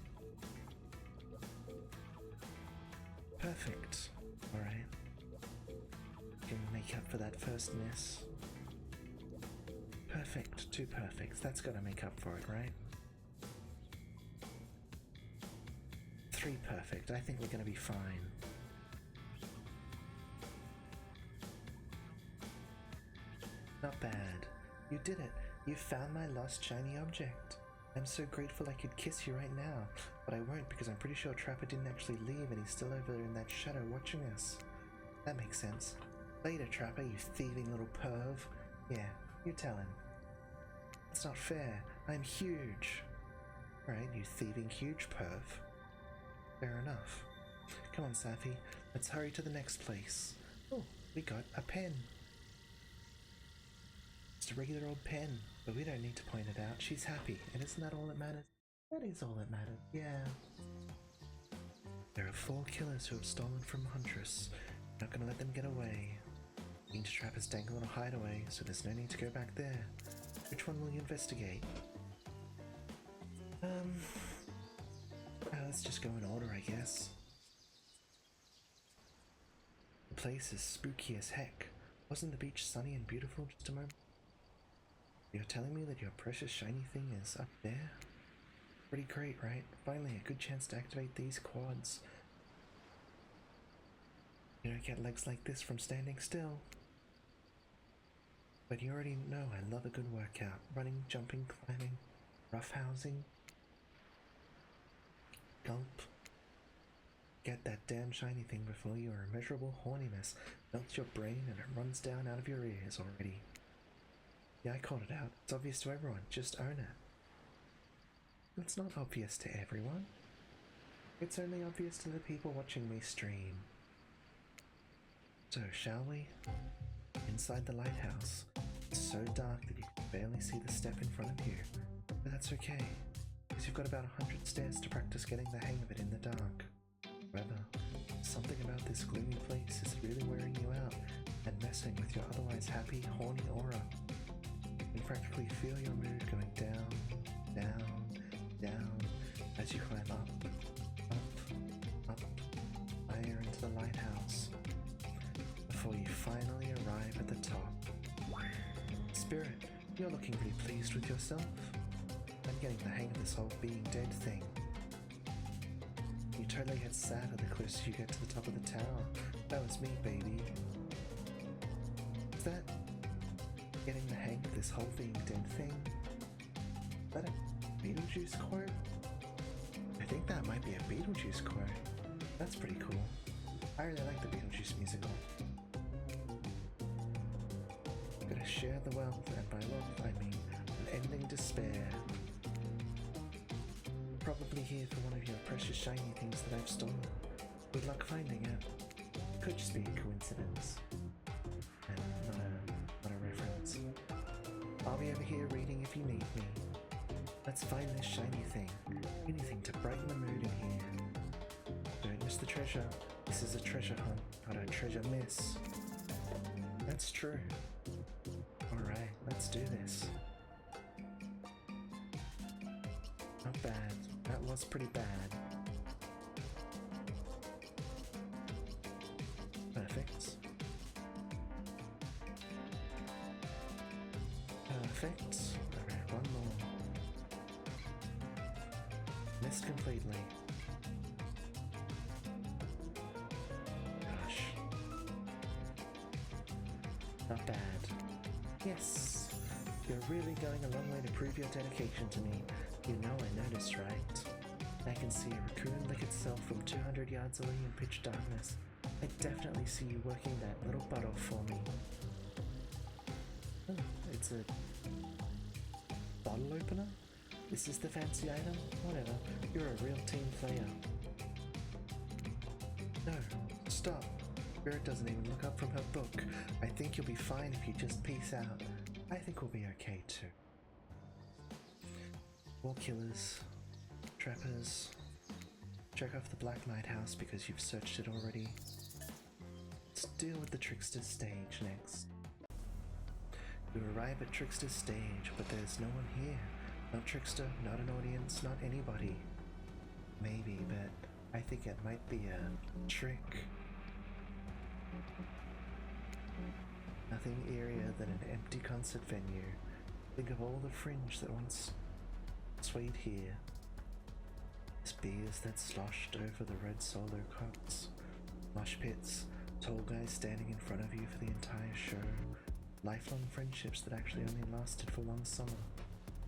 Perfect. Alright. Can make up for that first miss. Perfect. 2 perfects. That's gotta make up for it, right? 3 perfect. I think we're gonna be fine. Not bad. You did it. You found my lost shiny object. I'm so grateful I could kiss you right now, but I won't because I'm pretty sure Trapper didn't actually leave and he's still over there in that shadow watching us. That makes sense. Later, Trapper, you thieving little perv. Yeah, you tell him. It's not fair. I'm huge. Right, you thieving huge perv. Fair enough. Come on, Sapphy. Let's hurry to the next place. Oh, we got a pen. Just a regular old pen, but we don't need to point it out. She's happy, and isn't that all that matters? That is all that matters, yeah. There are 4 killers who have stolen from Huntress. We're not gonna let them get away. Each trap is dangled on a hideaway, so there's no need to go back there. Which one will you investigate? Let's just go in order, I guess. The place is spooky as heck. Wasn't the beach sunny and beautiful just a moment? You're telling me that your precious shiny thing is up there? Pretty great, right? Finally, a good chance to activate these quads. You don't get legs like this from standing still. But you already know I love a good workout. Running, jumping, climbing, roughhousing. Gulp. Get that damn shiny thing before your immeasurable horniness melts your brain and it runs down out of your ears already. Yeah, I called it out. It's obvious to everyone. Just own it. It's not obvious to everyone. It's only obvious to the people watching me stream. So, shall we? Inside the lighthouse. It's so dark that you can barely see the step in front of you. But that's okay, because you've got about 100 stairs to practice getting the hang of it in the dark. However, something about this gloomy place is really wearing you out and messing with your otherwise happy, horny aura. You can practically feel your mood going down, down, down as you climb up, higher into the lighthouse before you finally arrive at the top. Spirit, you're looking pretty pleased with yourself. I'm getting the hang of this whole being dead thing. You totally get sadder the closer you get to the top of the tower. That was me, baby. Is that getting the hang of this whole being dead thing? Is that a Beetlejuice quote? I think that might be a Beetlejuice quote. That's pretty cool. I really like the Beetlejuice musical. Gonna share the wealth, and by wealth I mean unending despair. Probably here for one of your precious shiny things that I've stolen. Good luck finding it. Could just be a coincidence. And not a reference. I'll be over here reading if you need me. Let's find this shiny thing. Anything to brighten the mood in here. Don't miss the treasure. This is a treasure hunt, not a treasure miss. That's true. Alright, let's do this. Not bad. That was pretty bad. Perfect. Perfect. Alright, one more. Missed completely. Gosh. Not bad. Yes! You're really going a long way to prove your dedication to me. You know I noticed, right? I can see a raccoon lick itself from 200 yards away in pitch darkness. I definitely see you working that little butt off for me. Oh, it's a bottle opener? This is the fancy item? Whatever, you're a real team player. No, stop. Spirit doesn't even look up from her book. I think you'll be fine if you just peace out. I think we'll be okay too. More killers, trappers, check off the Black Lighthouse because you've searched it already. Let's deal with the Trickster's stage next. You arrive at Trickster's stage, but there's no one here. Not Trickster, not an audience, not anybody. Maybe, but I think it might be a trick. Nothing eerier than an empty concert venue. Think of all the fringe that once swayed here. There's beers that sloshed over the red solo cups, mosh pits, tall guys standing in front of you for the entire show, lifelong friendships that actually only lasted for one summer.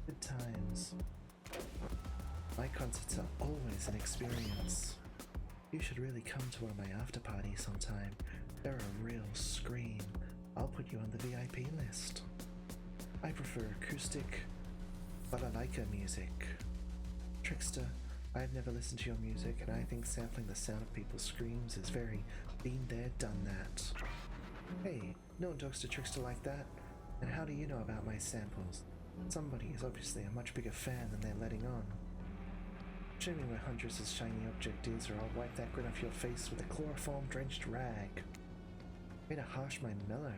Good times. My concerts are always an experience. You should really come to one of my after parties sometime. They're a real scream. I'll put you on the VIP list. I prefer acoustic, balalaika music. Trickster, I've never listened to your music, and I think sampling the sound of people's screams is very been there, done that. Hey, no one talks to Trickster like that. And how do you know about my samples? Somebody is obviously a much bigger fan than they're letting on. Show me where Huntress's shiny object is, or I'll wipe that grin off your face with a chloroform-drenched rag. Way to harsh my mellow.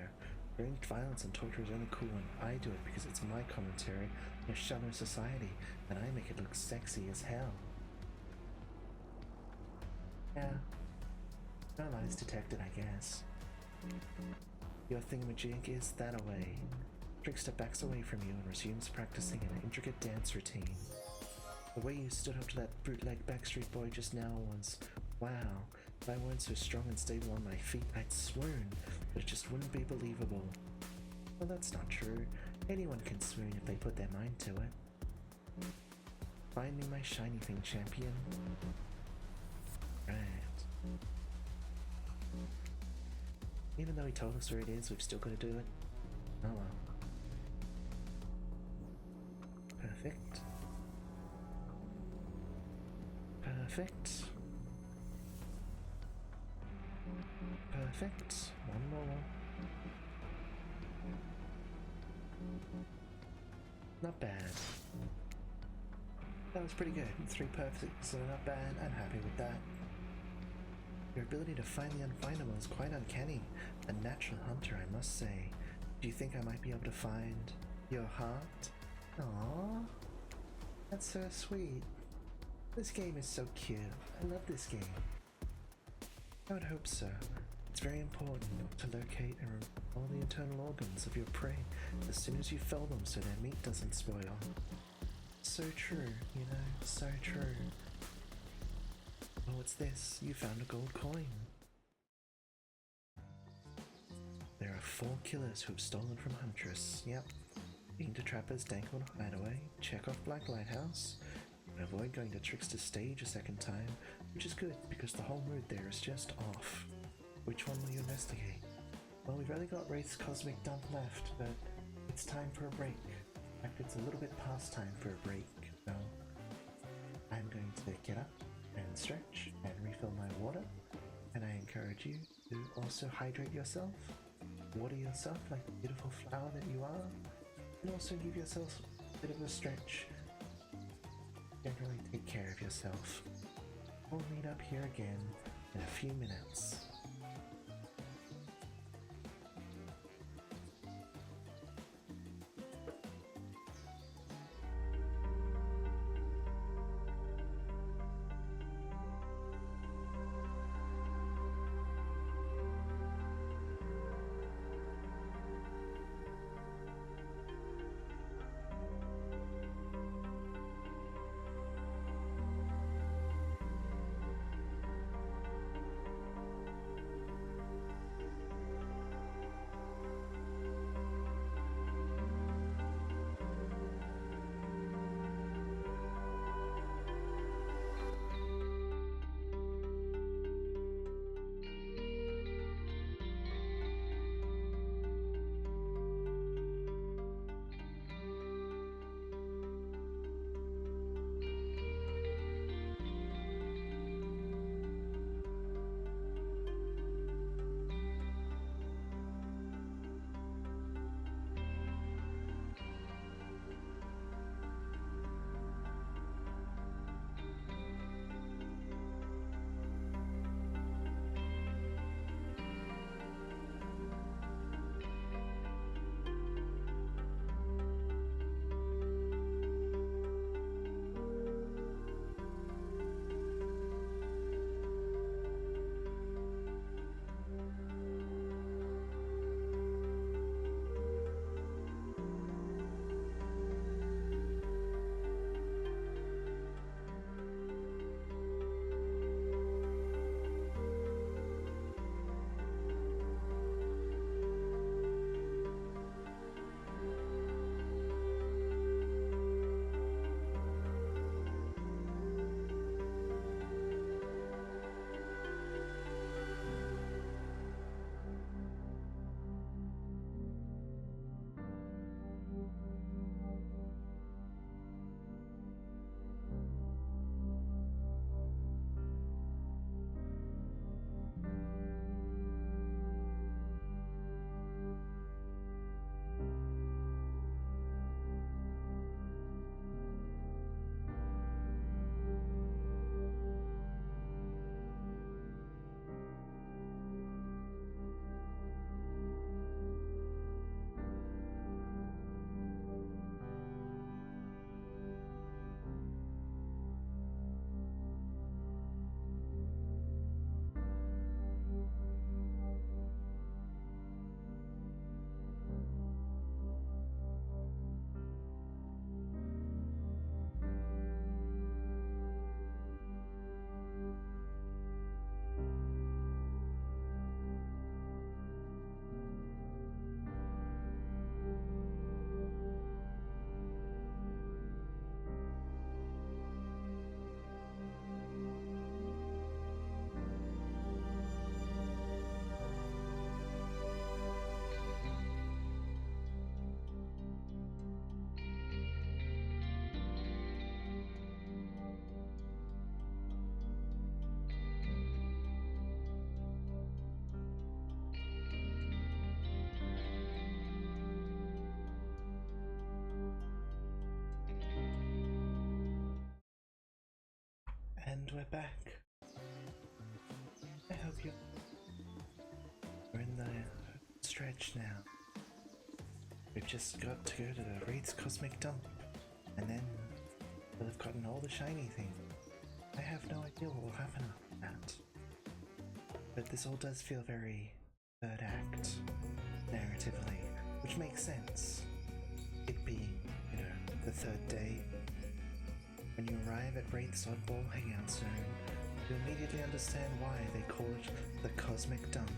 Ranged violence and torture is only cool when I do it because it's my commentary in a shallow society, and I make it look sexy as hell. Yeah. No lies detected, I guess. Your thingamajig is that away. Trickster backs away from you and resumes practicing an intricate dance routine. The way you stood up to that bootleg Backstreet Boy just now was, wow. If I weren't so strong and stable on my feet, I'd swoon, but it just wouldn't be believable. Well, that's not true. Anyone can swoon if they put their mind to it. Find me my shiny thing, champion. Right. Even though he told us where it is, we've still got to do it. Oh well. Perfect. Perfect. Perfect. One more. Not bad. That was pretty good. 3 perfects are not bad. I'm happy with that. Your ability to find the unfindable is quite uncanny. A natural hunter, I must say. Do you think I might be able to find your heart? Aww. That's so sweet. This game is so cute. I love this game. I would hope so. It's very important to locate and remove all the internal organs of your prey as soon as you fell them so their meat doesn't spoil. So true, you know, so true. Oh, what's this? You found a gold coin. There are 4 killers who have stolen from Huntress. Yep. Being to trappers dangle on a hideaway, check off Black Lighthouse, and avoid going to Trickster's stage a second time, which is good because the whole mood there is just off. Which one will you investigate? Well, we've only got Wraith's Cosmic Dump left, but it's time for a break. In fact, it's a little bit past time for a break, so I'm going to get up and stretch and refill my water, and I encourage you to also hydrate yourself, water yourself like the beautiful flower that you are, and also give yourself a bit of a stretch. Generally take care of yourself. We'll meet up here again in a few minutes. And we're back. I hope we're in the stretch now. We've just got to go to the Wraith's Cosmic Dump, and then we'll have gotten all the shiny things. I have no idea what will happen after that. But this all does feel very third act, narratively, which makes sense. It being, you know, the third day. When you arrive at Wraith's Oddball Hangout Zone, you immediately understand why they call it the Cosmic Dump.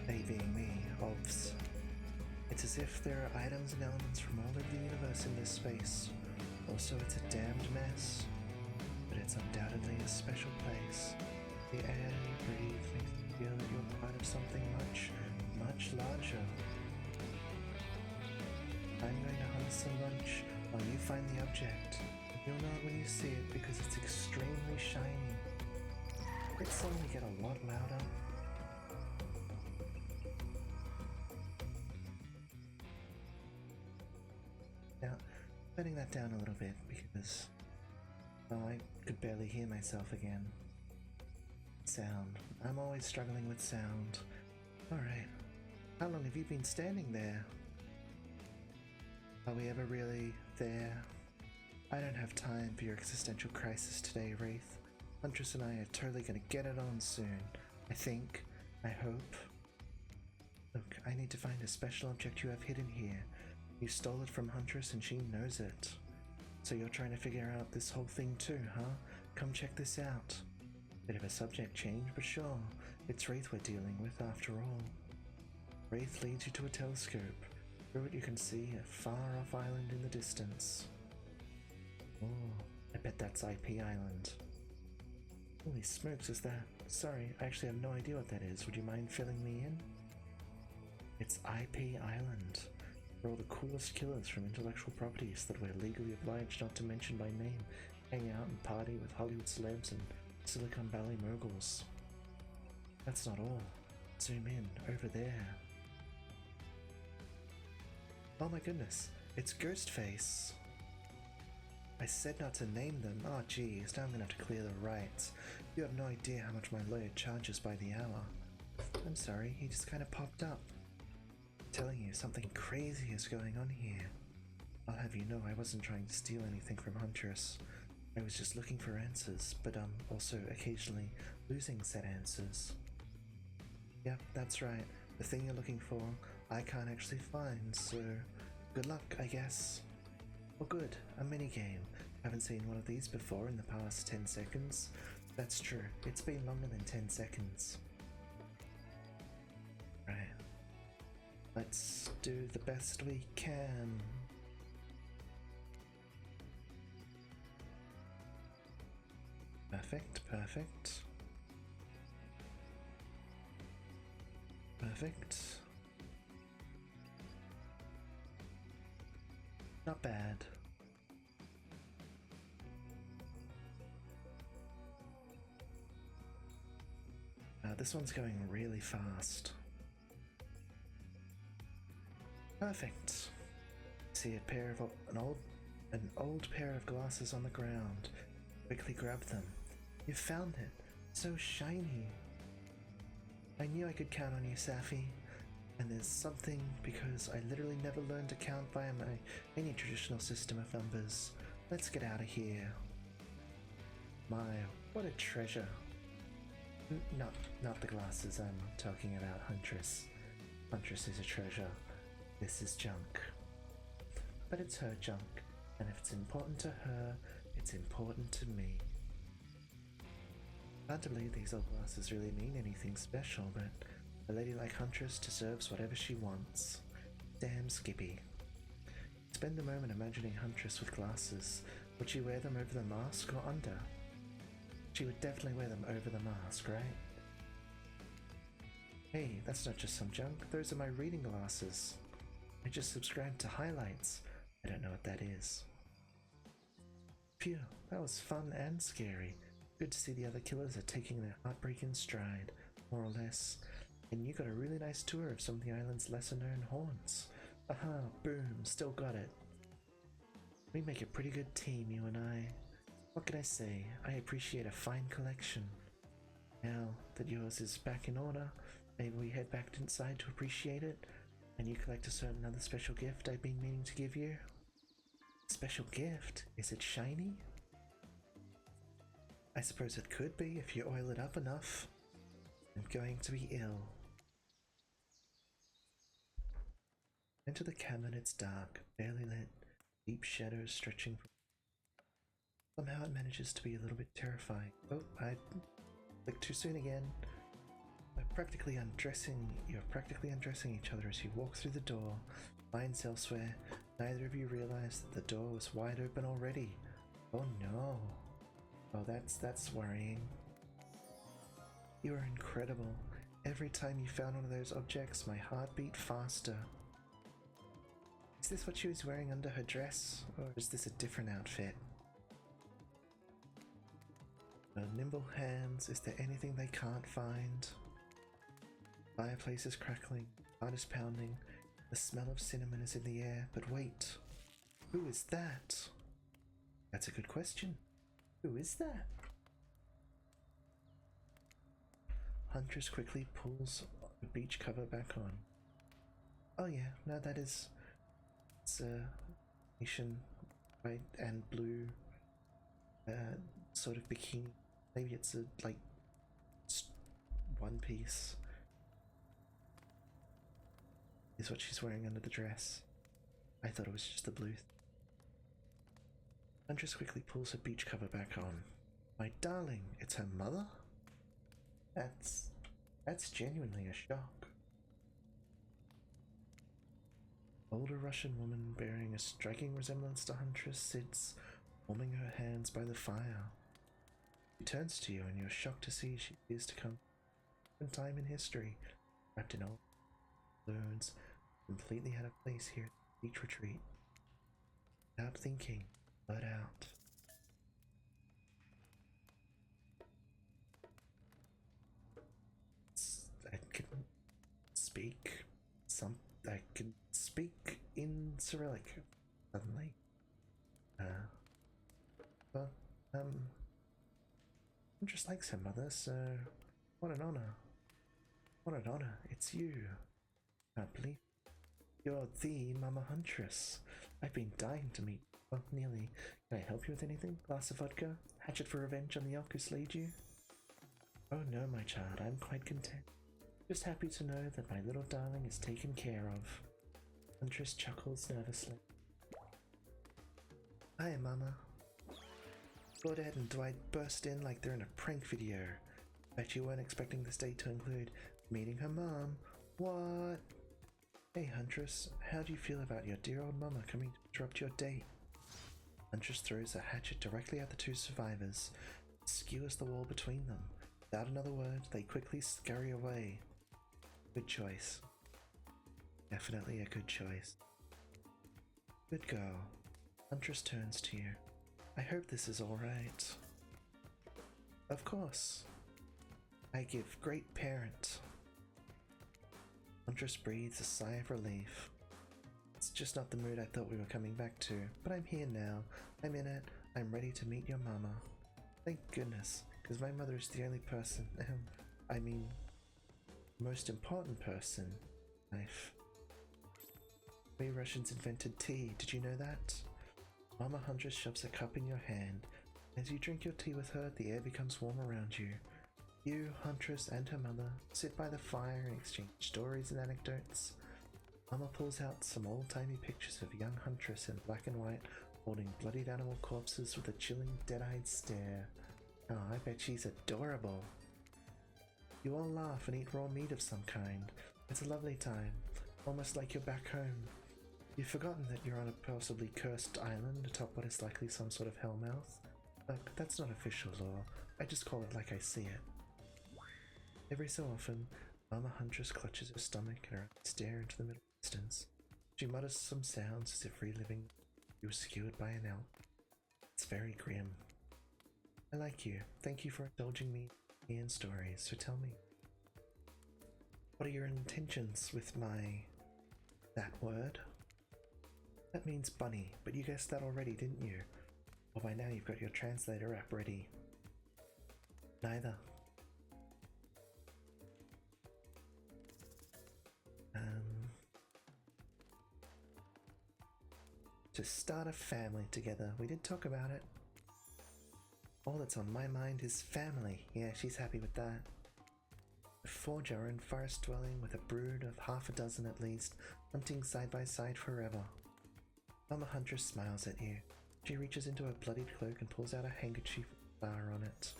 They being me, obvs. It's as if there are items and elements from all over the universe in this space. Also, it's a damned mess. But it's undoubtedly a special place. The air you breathe makes you feel that you're part of something much, much larger. I'm going to hunt some lunch while you find the object. You'll know it when you see it because it's extremely shiny. It suddenly get a lot louder. Now, turning that down a little bit because I could barely hear myself again. Sound. I'm always struggling with sound. Alright. How long have you been standing there? Are we ever really there? I don't have time for your existential crisis today, Wraith. Huntress and I are totally gonna get it on soon. I think. I hope. Look, I need to find a special object you have hidden here. You stole it from Huntress and she knows it. So you're trying to figure out this whole thing too, huh? Come check this out. Bit of a subject change, but sure. It's Wraith we're dealing with after all. Wraith leads you to a telescope. Through it you can see a far-off island in the distance. Oh, I bet that's IP Island. Holy smokes, is that? Sorry, I actually have no idea what that is. Would you mind filling me in? It's IP Island. Where all the coolest killers from intellectual properties that we're legally obliged not to mention by name hang out and party with Hollywood celebs and Silicon Valley moguls. That's not all. Zoom in, over there. Oh my goodness, it's Ghostface. I said not to name them. Oh geez, now I'm gonna have to clear the rights. You have no idea how much my lawyer charges by the hour. I'm sorry, he just kind of popped up. I'm telling you, something crazy is going on here. I'll have you know I wasn't trying to steal anything from Huntress. I was just looking for answers, but also occasionally losing said answers. Yep, that's right. The thing you're looking for, I can't actually find, so good luck, I guess. Oh good, a minigame. Haven't seen one of these before in the past 10 seconds. That's true, it's been longer than 10 seconds. Right. Let's do the best we can. Perfect, perfect. Perfect. Not bad. This one's going really fast. Perfect. See a pair of an old pair of glasses on the ground. Quickly grab them. You found it. So shiny. I knew I could count on you, Sapphy. And there's something because I literally never learned to count via any traditional system of numbers. Let's get out of here. My, what a treasure. Not the glasses, I'm talking about Huntress. Huntress is a treasure. This is junk. But it's her junk, and if it's important to her, it's important to me. Hard to believe these old glasses really mean anything special, but a lady like Huntress deserves whatever she wants. Damn Skippy. Spend a moment imagining Huntress with glasses. Would she wear them over the mask or under? She would definitely wear them over the mask, right? Hey, that's not just some junk, those are my reading glasses. I just subscribed to Highlights. I don't know what that is. Phew, that was fun and scary. Good to see the other killers are taking their heartbreak in stride, more or less. And you got a really nice tour of some of the island's lesser-known haunts. Aha, boom, still got it. We make a pretty good team, you and I. What can I say? I appreciate a fine collection. Now that yours is back in order, maybe we head back inside to appreciate it, and you collect a certain other special gift I've been meaning to give you. Special gift? Is it shiny? I suppose it could be if you oil it up enough. I'm going to be ill. Enter the cabin, it's dark, barely lit, deep shadows stretching from... Somehow it manages to be a little bit terrifying. Oh, I clicked too soon again. You're practically undressing each other as you walk through the door. Finds elsewhere. Neither of you realize that the door was wide open already. Oh no. Oh, that's worrying. You are incredible. Every time you found one of those objects, my heart beat faster. Is this what she was wearing under her dress, or is this a different outfit? Nimble hands, is there anything they can't find? Fireplace is crackling, heart is pounding, the smell of cinnamon is in the air, but wait, who is that? That's a good question. Who is that? Huntress quickly pulls the beach cover back on. Oh yeah, no, it's a Asian white and blue sort of bikini. Maybe it's a one piece. Is what she's wearing under the dress. I thought it was just the blue. Huntress quickly pulls her beach cover back on. My darling, it's her mother? That's genuinely a shock. Older Russian woman bearing a striking resemblance to Huntress sits, warming her hands by the fire. She turns to you and you're shocked to see she appears to come from time in history, wrapped in old balloons, completely out of place here at the beach retreat. Without thinking, let out. I can speak in Cyrillic suddenly. But Huntress likes her mother, so what an honor. What an honor, it's you. Can't believe you're the Mama Huntress. I've been dying to meet. Well, nearly. Can I help you with anything? Glass of vodka? Hatchet for revenge on the elk who slayed you? Oh no, my child, I'm quite content. Just happy to know that my little darling is taken care of. Huntress chuckles nervously. Hi, Mama. Claudette and Dwight burst in like they're in a prank video. Bet you weren't expecting this date to include meeting her mom. What? Hey, Huntress, how do you feel about your dear old mama coming to interrupt your date? Huntress throws a hatchet directly at the two survivors, skewers the wall between them. Without another word, they quickly scurry away. Good choice. Definitely a good choice. Good girl. Huntress turns to you. I hope this is alright. Of course. I give great parent. Huntress breathes a sigh of relief. It's just not the mood I thought we were coming back to, but I'm here now. I'm in it. I'm ready to meet your mama. Thank goodness, because my mother is the only person, I mean, most important person. Knife. We Russians invented tea, did you know that? Mama Huntress shoves a cup in your hand. As you drink your tea with her, the air becomes warm around you. You, Huntress, and her mother sit by the fire and exchange stories and anecdotes. Mama pulls out some old-timey pictures of young Huntress in black and white, holding bloodied animal corpses with a chilling, dead-eyed stare. Oh, I bet she's adorable. You all laugh and eat raw meat of some kind. It's a lovely time, almost like you're back home. You've forgotten that you're on a possibly cursed island atop what is likely some sort of hellmouth. Look, that's not official law. I just call it like I see it. Every so often, Mama Huntress clutches her stomach and her eyes stare into the middle distance. She mutters some sounds as if reliving you were skewered by an elk. It's very grim. I like you. Thank you for indulging me in stories, so tell me. What are your intentions with that word? That means bunny, but you guessed that already, didn't you? Well, by now you've got your translator app ready. Neither. To start a family together. We did talk about it. All that's on my mind is family. Yeah, she's happy with that. Forge our own forest dwelling with a brood of half a dozen at least, hunting side by side forever. Mama Huntress smiles at you. She reaches into her bloodied cloak and pulls out a handkerchief with flour on it.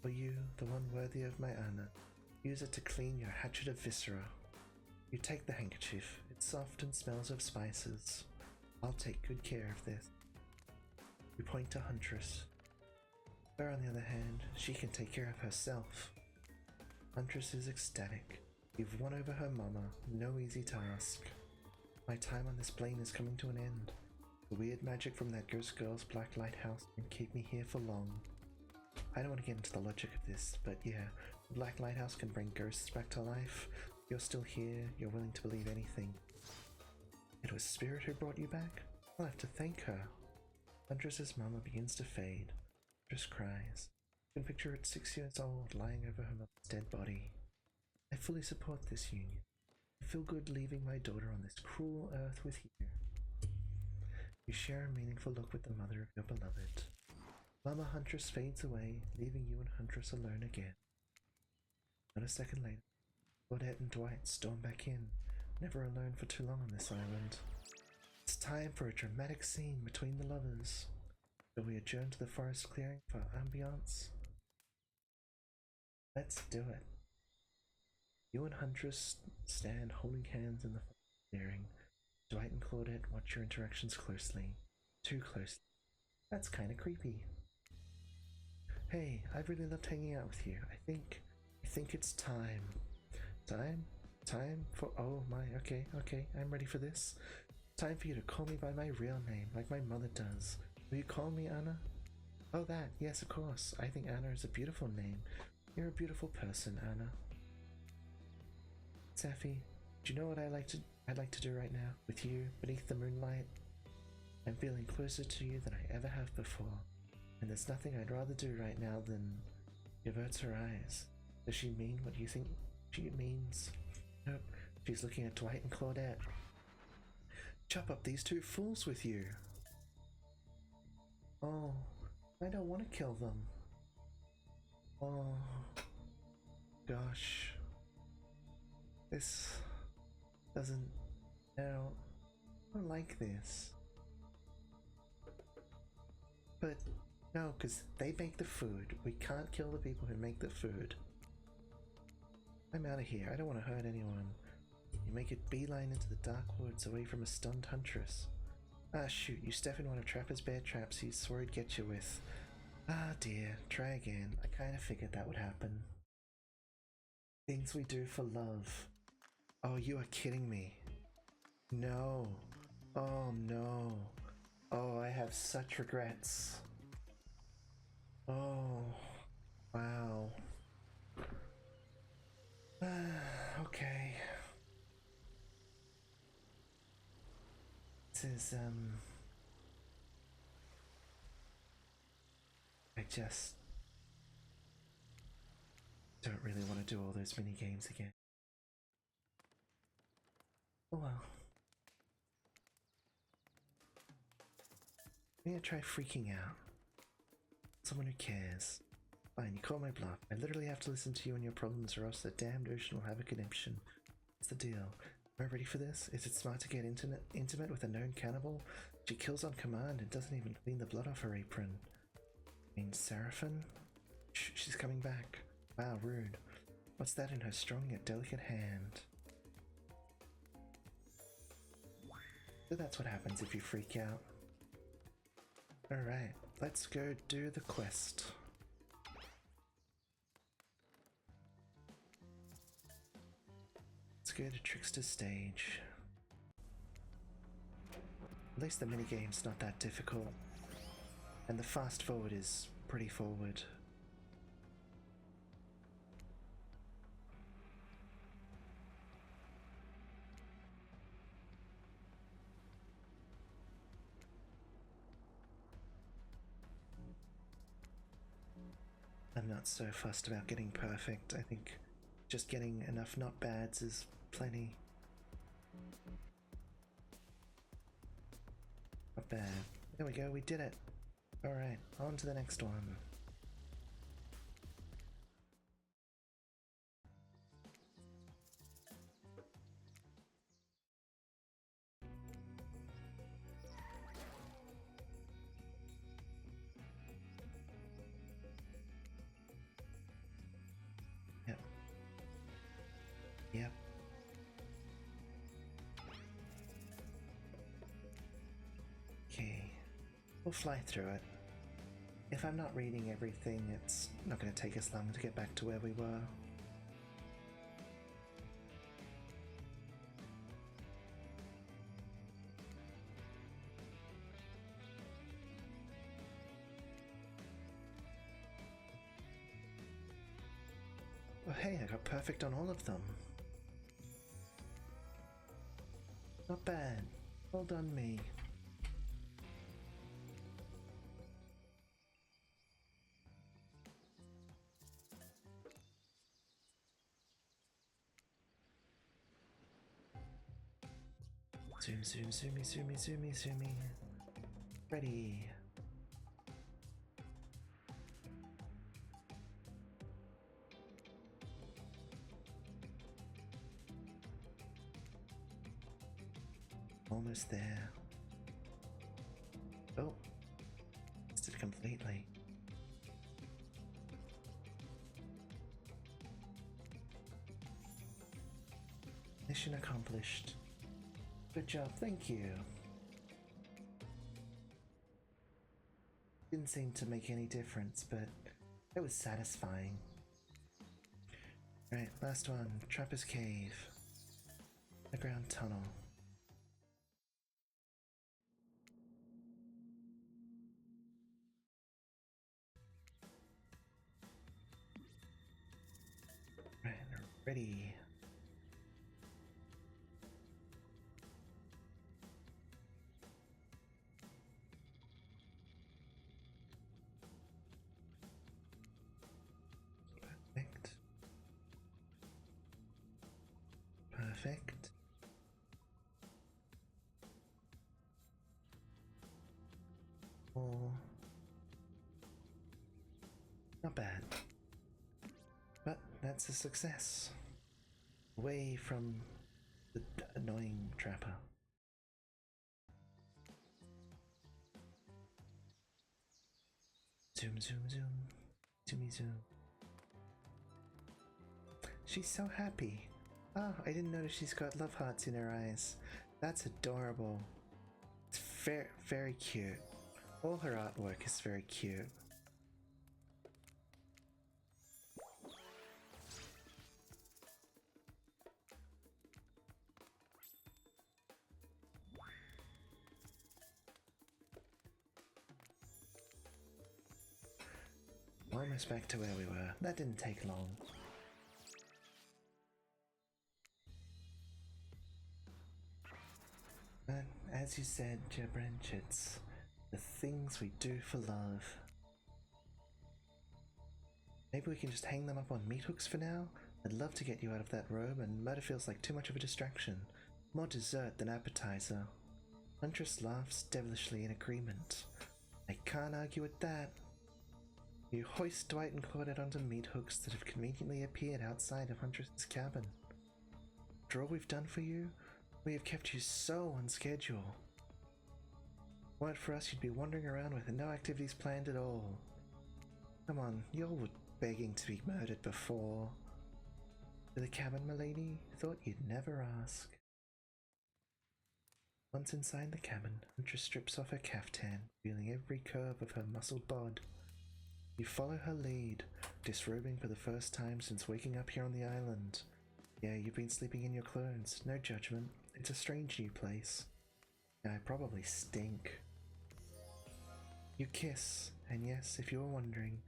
For you, the one worthy of my Anna, use it to clean your hatchet of viscera. You take the handkerchief. It's soft and smells of spices. I'll take good care of this. You point to Huntress. Her, on the other hand, she can take care of herself. Huntress is ecstatic. You've won over her mama, no easy task. My time on this plane is coming to an end. The weird magic from that ghost girl's black lighthouse can keep me here for long. I don't want to get into the logic of this, but yeah, the black lighthouse can bring ghosts back to life. You're still here, you're willing to believe anything. It was Spirit who brought you back? I'll have to thank her. Huntress's mama begins to fade. Huntress cries. You can picture it 6 years old, lying over her mother's dead body. I fully support this union. I feel good leaving my daughter on this cruel earth with you. You share a meaningful look with the mother of your beloved. Mama Huntress fades away, leaving you and Huntress alone again. Not a second later, Claudette and Dwight storm back in, never alone for too long on this island. It's time for a dramatic scene between the lovers. Shall we adjourn to the forest clearing for ambiance? Let's do it. You and Huntress stand holding hands in the forest clearing. Dwight and Claudette watch your interactions closely. Too closely. That's kinda creepy. Hey, I've really loved hanging out with you. I think it's time. Time for, oh my, okay, I'm ready for this. Time for you to call me by my real name, like my mother does. Will you call me Anna? Oh, that, yes, of course. I think Anna is a beautiful name. You're a beautiful person, Anna. Sapphy, do you know what I'd like to do right now, with you, beneath the moonlight? I'm feeling closer to you than I ever have before, and there's nothing I'd rather do right now than... She averts her eyes. Does she mean what you think she means? Nope, she's looking at Dwight and Claudette. Chop up these two fools with you! Oh, I don't want to kill them. Oh, gosh. This doesn't... No, I don't like this. But, no, because they make the food. We can't kill the people who make the food. I'm out of here. I don't want to hurt anyone. You make it beeline into the dark woods away from a stunned Huntress. Ah, shoot, you step in one of Trapper's bear traps he swore he'd get you with. Ah, dear. Try again. I kind of figured that would happen. Things we do for love. Oh, you are kidding me. No. Oh, no. Oh, I have such regrets. Oh, wow. Okay. This is, I just don't really want to do all those mini games again. Oh well. I'm gonna try freaking out. Someone who cares. Fine, you call my bluff. I literally have to listen to you and your problems or else the damned ocean will have a conniption. What's the deal? Am I ready for this? Is it smart to get intimate with a known cannibal? She kills on command and doesn't even clean the blood off her apron. I mean, Seraphim? Shh, she's coming back. Wow, rude. What's that in her strong yet delicate hand? So that's what happens if you freak out. Alright, let's go do the quest. Let's go to Trickster's stage. At least the minigame's not that difficult. And the fast forward is pretty forward. I'm not so fussed about getting perfect. I think just getting enough not bads is plenty. Not bad. There we go, we did it. Alright, on to the next one. Yep. Yep. Okay. We'll fly through it. If I'm not reading everything, it's not going to take us long to get back to where we were. Oh hey, I got perfect on all of them. Not bad. Well done, me. Zoom, zoom, zoomy, zoomy, zoomy, zoomy. Ready. Almost there. Oh, missed it completely. Mission accomplished. Good job, thank you. Didn't seem to make any difference, but it was satisfying. Right, last one. Trapper's Cave. Underground tunnel. Right, ready. Perfect. Perfect. Oh, not bad. But that's a success. Away from the annoying trapper. Zoom, zoom, zoom. Zoomy, zoom. She's so happy. Oh, I didn't notice she's got love hearts in her eyes. That's adorable. It's very cute. All her artwork is very cute. Almost back to where we were. That didn't take long. But as you said, Jebrench, it's the things we do for love. Maybe we can just hang them up on meat hooks for now? I'd love to get you out of that robe, and murder feels like too much of a distraction. More dessert than appetizer. Huntress laughs devilishly in agreement. I can't argue with that. You hoist Dwight and Claudette onto meat hooks that have conveniently appeared outside of Huntress's cabin. After all we've done for you, we have kept you so on schedule. Weren't for us, you'd be wandering around with no activities planned at all. Come on, you all were begging to be murdered before. To the cabin, milady? Thought you'd never ask. Once inside the cabin, Huntress strips off her caftan, revealing every curve of her muscled bod. You follow her lead, disrobing for the first time since waking up here on the island. Yeah, you've been sleeping in your clothes, no judgment. It's a strange new place. I probably stink. You kiss, and yes, if you were wondering,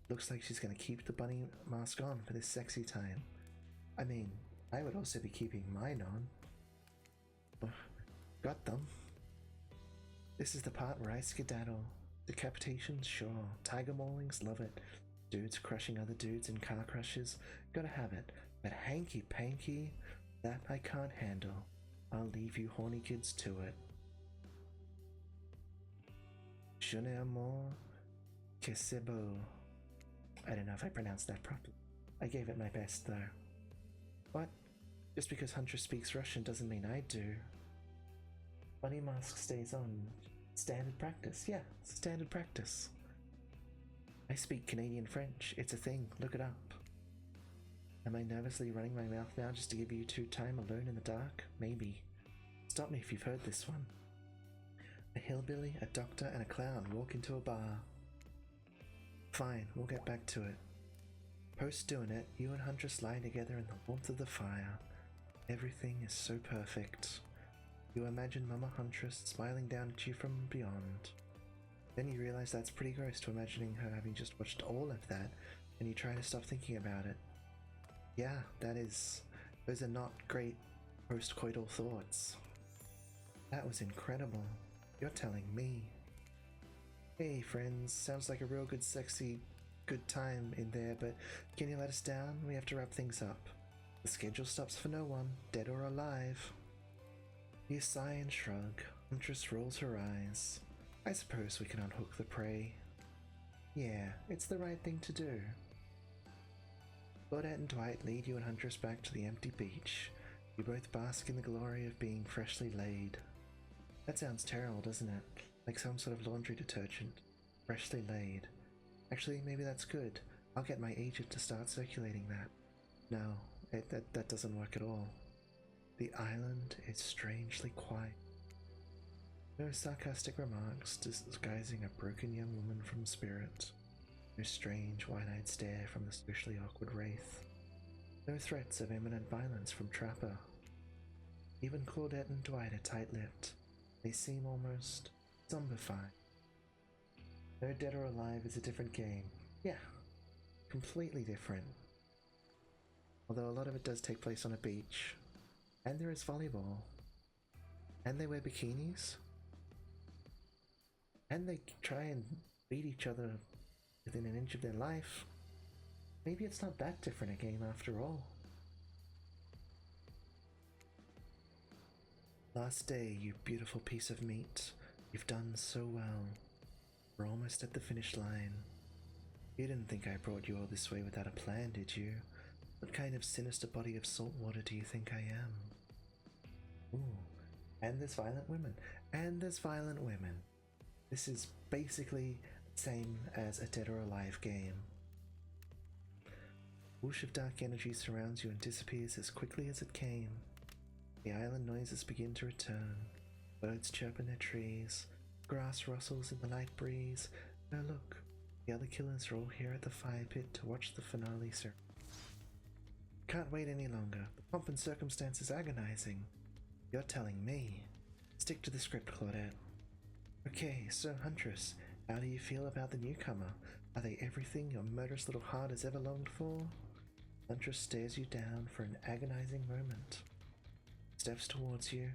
looks like she's gonna keep the bunny mask on for this sexy time. I mean, I would also be keeping mine on. Got them. This is the part where I skedaddle. Decapitations, sure. Tiger maulings, love it. Dudes crushing other dudes in car crashes, gotta have it. But hanky-panky, that I can't handle. I'll leave you horny kids to it. Je n'aime que c'est beau. I don't know if I pronounced that properly. I gave it my best though. What? Just because Huntress speaks Russian doesn't mean I do. Bunny mask stays on. Standard practice. Yeah, standard practice. I speak Canadian French. It's a thing. Look it up. Am I nervously running my mouth now just to give you two time alone in the dark? Maybe. Stop me if you've heard this one. A hillbilly, a doctor, and a clown walk into a bar. Fine, we'll get back to it. Post doing it, you and Huntress lie together in the warmth of the fire. Everything is so perfect. You imagine Mama Huntress smiling down at you from beyond. Then you realize that's pretty gross to imagining her having just watched all of that, and you try to stop thinking about it. Yeah, those are not great post-coital thoughts. That was incredible. You're telling me. Hey friends, sounds like a real good sexy good time in there, but can you let us down? We have to wrap things up. The schedule stops for no one, dead or alive. You sigh and shrug. Huntress rolls her eyes. I suppose we can unhook the prey. Yeah, it's the right thing to do. Claudette and Dwight lead you and Huntress back to the empty beach. You both bask in the glory of being freshly laid. That sounds terrible, doesn't it? Like some sort of laundry detergent. Freshly laid. Actually, maybe that's good. I'll get my agent to start circulating that. No, that doesn't work at all. The island is strangely quiet. No sarcastic remarks disguising a broken young woman from spirit. No strange, wide-eyed stare from the socially awkward wraith. No threats of imminent violence from Trapper. Even Claudette and Dwight are tight-lipped. They seem almost zombified. No Dead or Alive is a different game. Yeah, completely different. Although a lot of it does take place on a beach. And there is volleyball. And they wear bikinis. And they try and beat each other within an inch of their life. Maybe it's not that different a game after all. Last day, you beautiful piece of meat. You've done so well. We're almost at the finish line. You didn't think I brought you all this way without a plan, did you? What kind of sinister body of salt water do you think I am? Ooh, and there's violent women. And there's violent women. This is basically the same as a Dead or Alive game. Whoosh of dark energy surrounds you and disappears as quickly as it came. The island noises begin to return. Birds chirp in their trees. Grass rustles in the light breeze. Now look, the other killers are all here at the fire pit to watch the finale, sir. Can't wait any longer. The pomp and circumstance is agonizing. You're telling me. Stick to the script, Claudette. Okay, so Huntress, how do you feel about the newcomer? Are they everything your murderous little heart has ever longed for? Huntress stares you down for an agonizing moment. Steps towards you.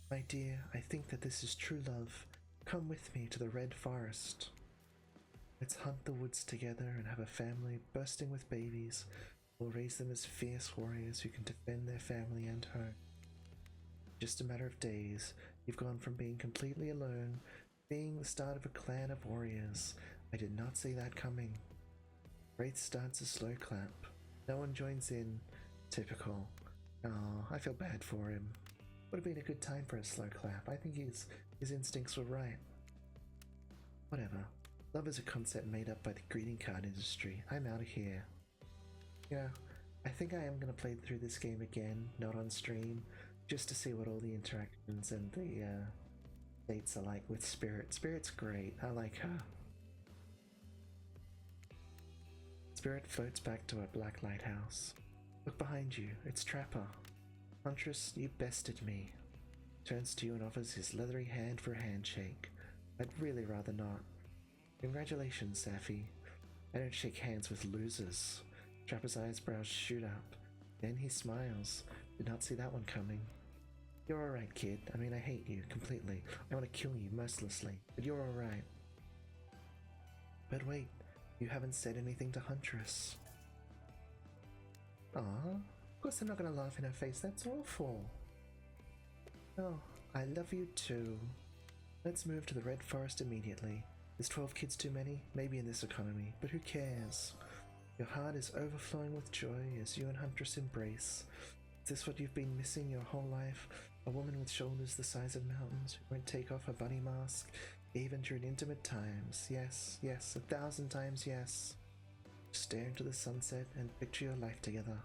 My dear, I think that this is true love. Come with me to the Red Forest. Let's hunt the woods together and have a family bursting with babies. We'll raise them as fierce warriors who can defend their family and home. Just a matter of days, you've gone from being completely alone to being the start of a clan of warriors. I did not see that coming. Wraith starts a slow clap. No one joins in. Typical. Oh, I feel bad for him. Would have been a good time for a slow clap. I think his instincts were right. Whatever. Love is a concept made up by the greeting card industry. I'm out of here. You know, I think I am going to play through this game again, not on stream, just to see what all the interactions and the dates are like with Spirit. Spirit's great. I like her. Spirit floats back to a black lighthouse. Look behind you. It's Trapper. Huntress, you bested me. Turns to you and offers his leathery hand for a handshake. I'd really rather not. Congratulations, Sapphy. I don't shake hands with losers. Trapper's eyebrows shoot up. Then he smiles. Did not see that one coming. You're alright, kid. I mean, I hate you completely. I want to kill you mercilessly, but you're alright. But wait, You haven't said anything to Huntress. Aw, of course I'm not gonna laugh in her face, that's awful. Oh, I love you too. Let's move to the Red Forest immediately. Is 12 kids too many? Maybe in this economy, but who cares? Your heart is overflowing with joy as you and Huntress embrace. Is this what you've been missing your whole life? A woman with shoulders the size of mountains who won't take off her bunny mask, even during intimate times. Yes, yes, 1,000 times yes. Stare into the sunset and picture your life together.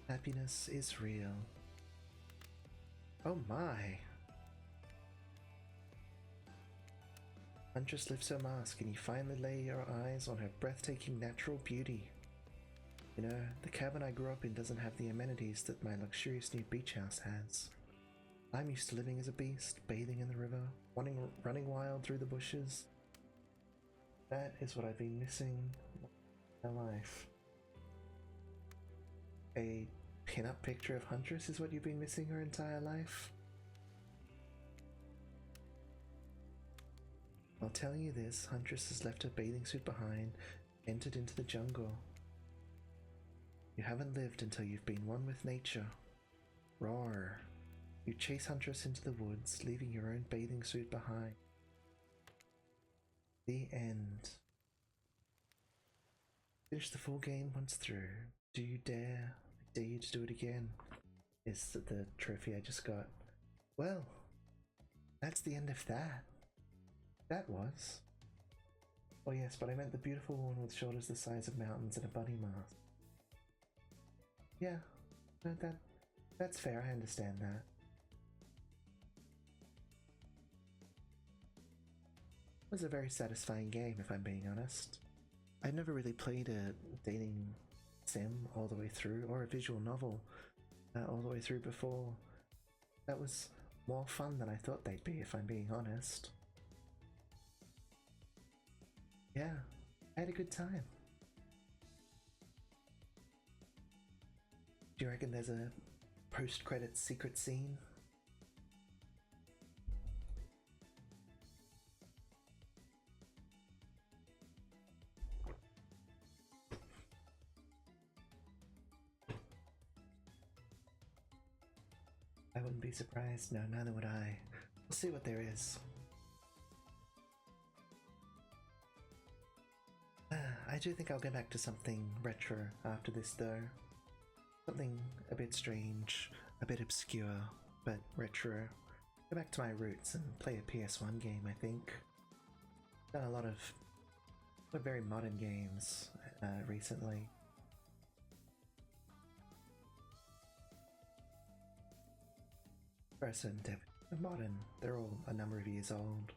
Happiness is real. Oh my! Huntress lifts her mask and you finally lay your eyes on her breathtaking natural beauty. You know, the cabin I grew up in doesn't have the amenities that my luxurious new beach house has. I'm used to living as a beast, bathing in the river, running wild through the bushes. That is what I've been missing in my life. A pin-up picture of Huntress is what you've been missing her entire life? I'll tell you this, Huntress has left her bathing suit behind, entered into the jungle. You haven't lived until you've been one with nature. Roar. You chase Huntress into the woods, leaving your own bathing suit behind. The end. Finish the full game once through. Do you dare? I dare you to do it again. Is the trophy I just got. Well, that's the end of that. That was. Oh yes, but I meant the beautiful woman with shoulders the size of mountains and a bunny mask. Yeah, no, that's fair, I understand that. It was a very satisfying game, if I'm being honest. I've never really played a dating sim all the way through, or a visual novel all the way through before. That was more fun than I thought they'd be, if I'm being honest. Yeah, I had a good time. Do you reckon there's a post-credits secret scene? I wouldn't be surprised. No, neither would I. We'll see what there is. I do think I'll go back to something retro after this though. Something a bit strange, a bit obscure, but retro. Go back to my roots and play a PS1 game, I think. Done a lot of very modern games recently. For a certain type of modern, they're all a number of years old.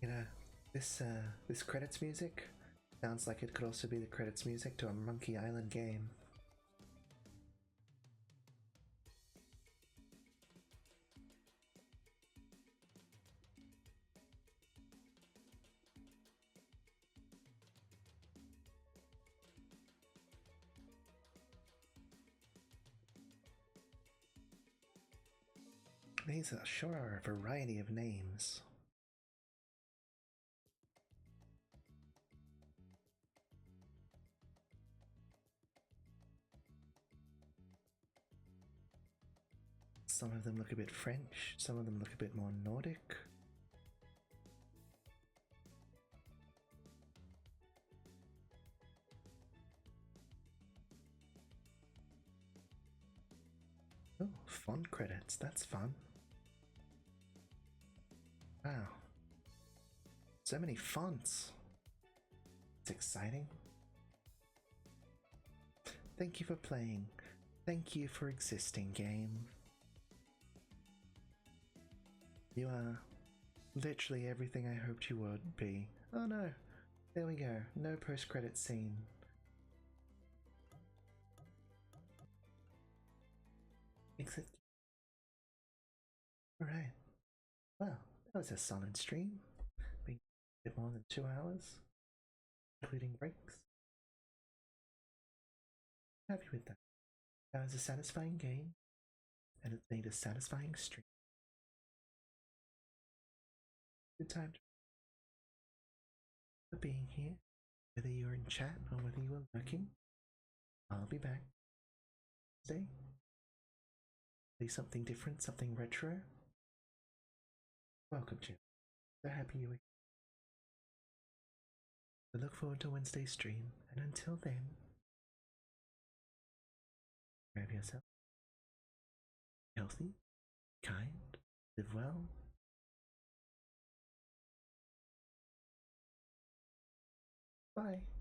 You know, this credits music sounds like it could also be the credits music to a Monkey Island game. These sure are a variety of names. Some of them look a bit French, some of them look a bit more Nordic. Oh, font credits, that's fun. Wow. So many fonts. It's exciting. Thank you for playing. Thank you for existing, game. You are literally everything I hoped you would be. Oh no, there we go, no post-credit scene. Exit. Alright, well, that was a solid stream. Been a bit more than 2 hours, including breaks. happy with that. That was a satisfying game, and it made a satisfying stream. Good time for being here, whether you're in chat or whether you are lurking. I'll be back. Stay. Play something different, something retro. Welcome, Jim. So happy you were here. I look forward to Wednesday's stream, and until then, grab yourself. Healthy, kind, live well. Bye.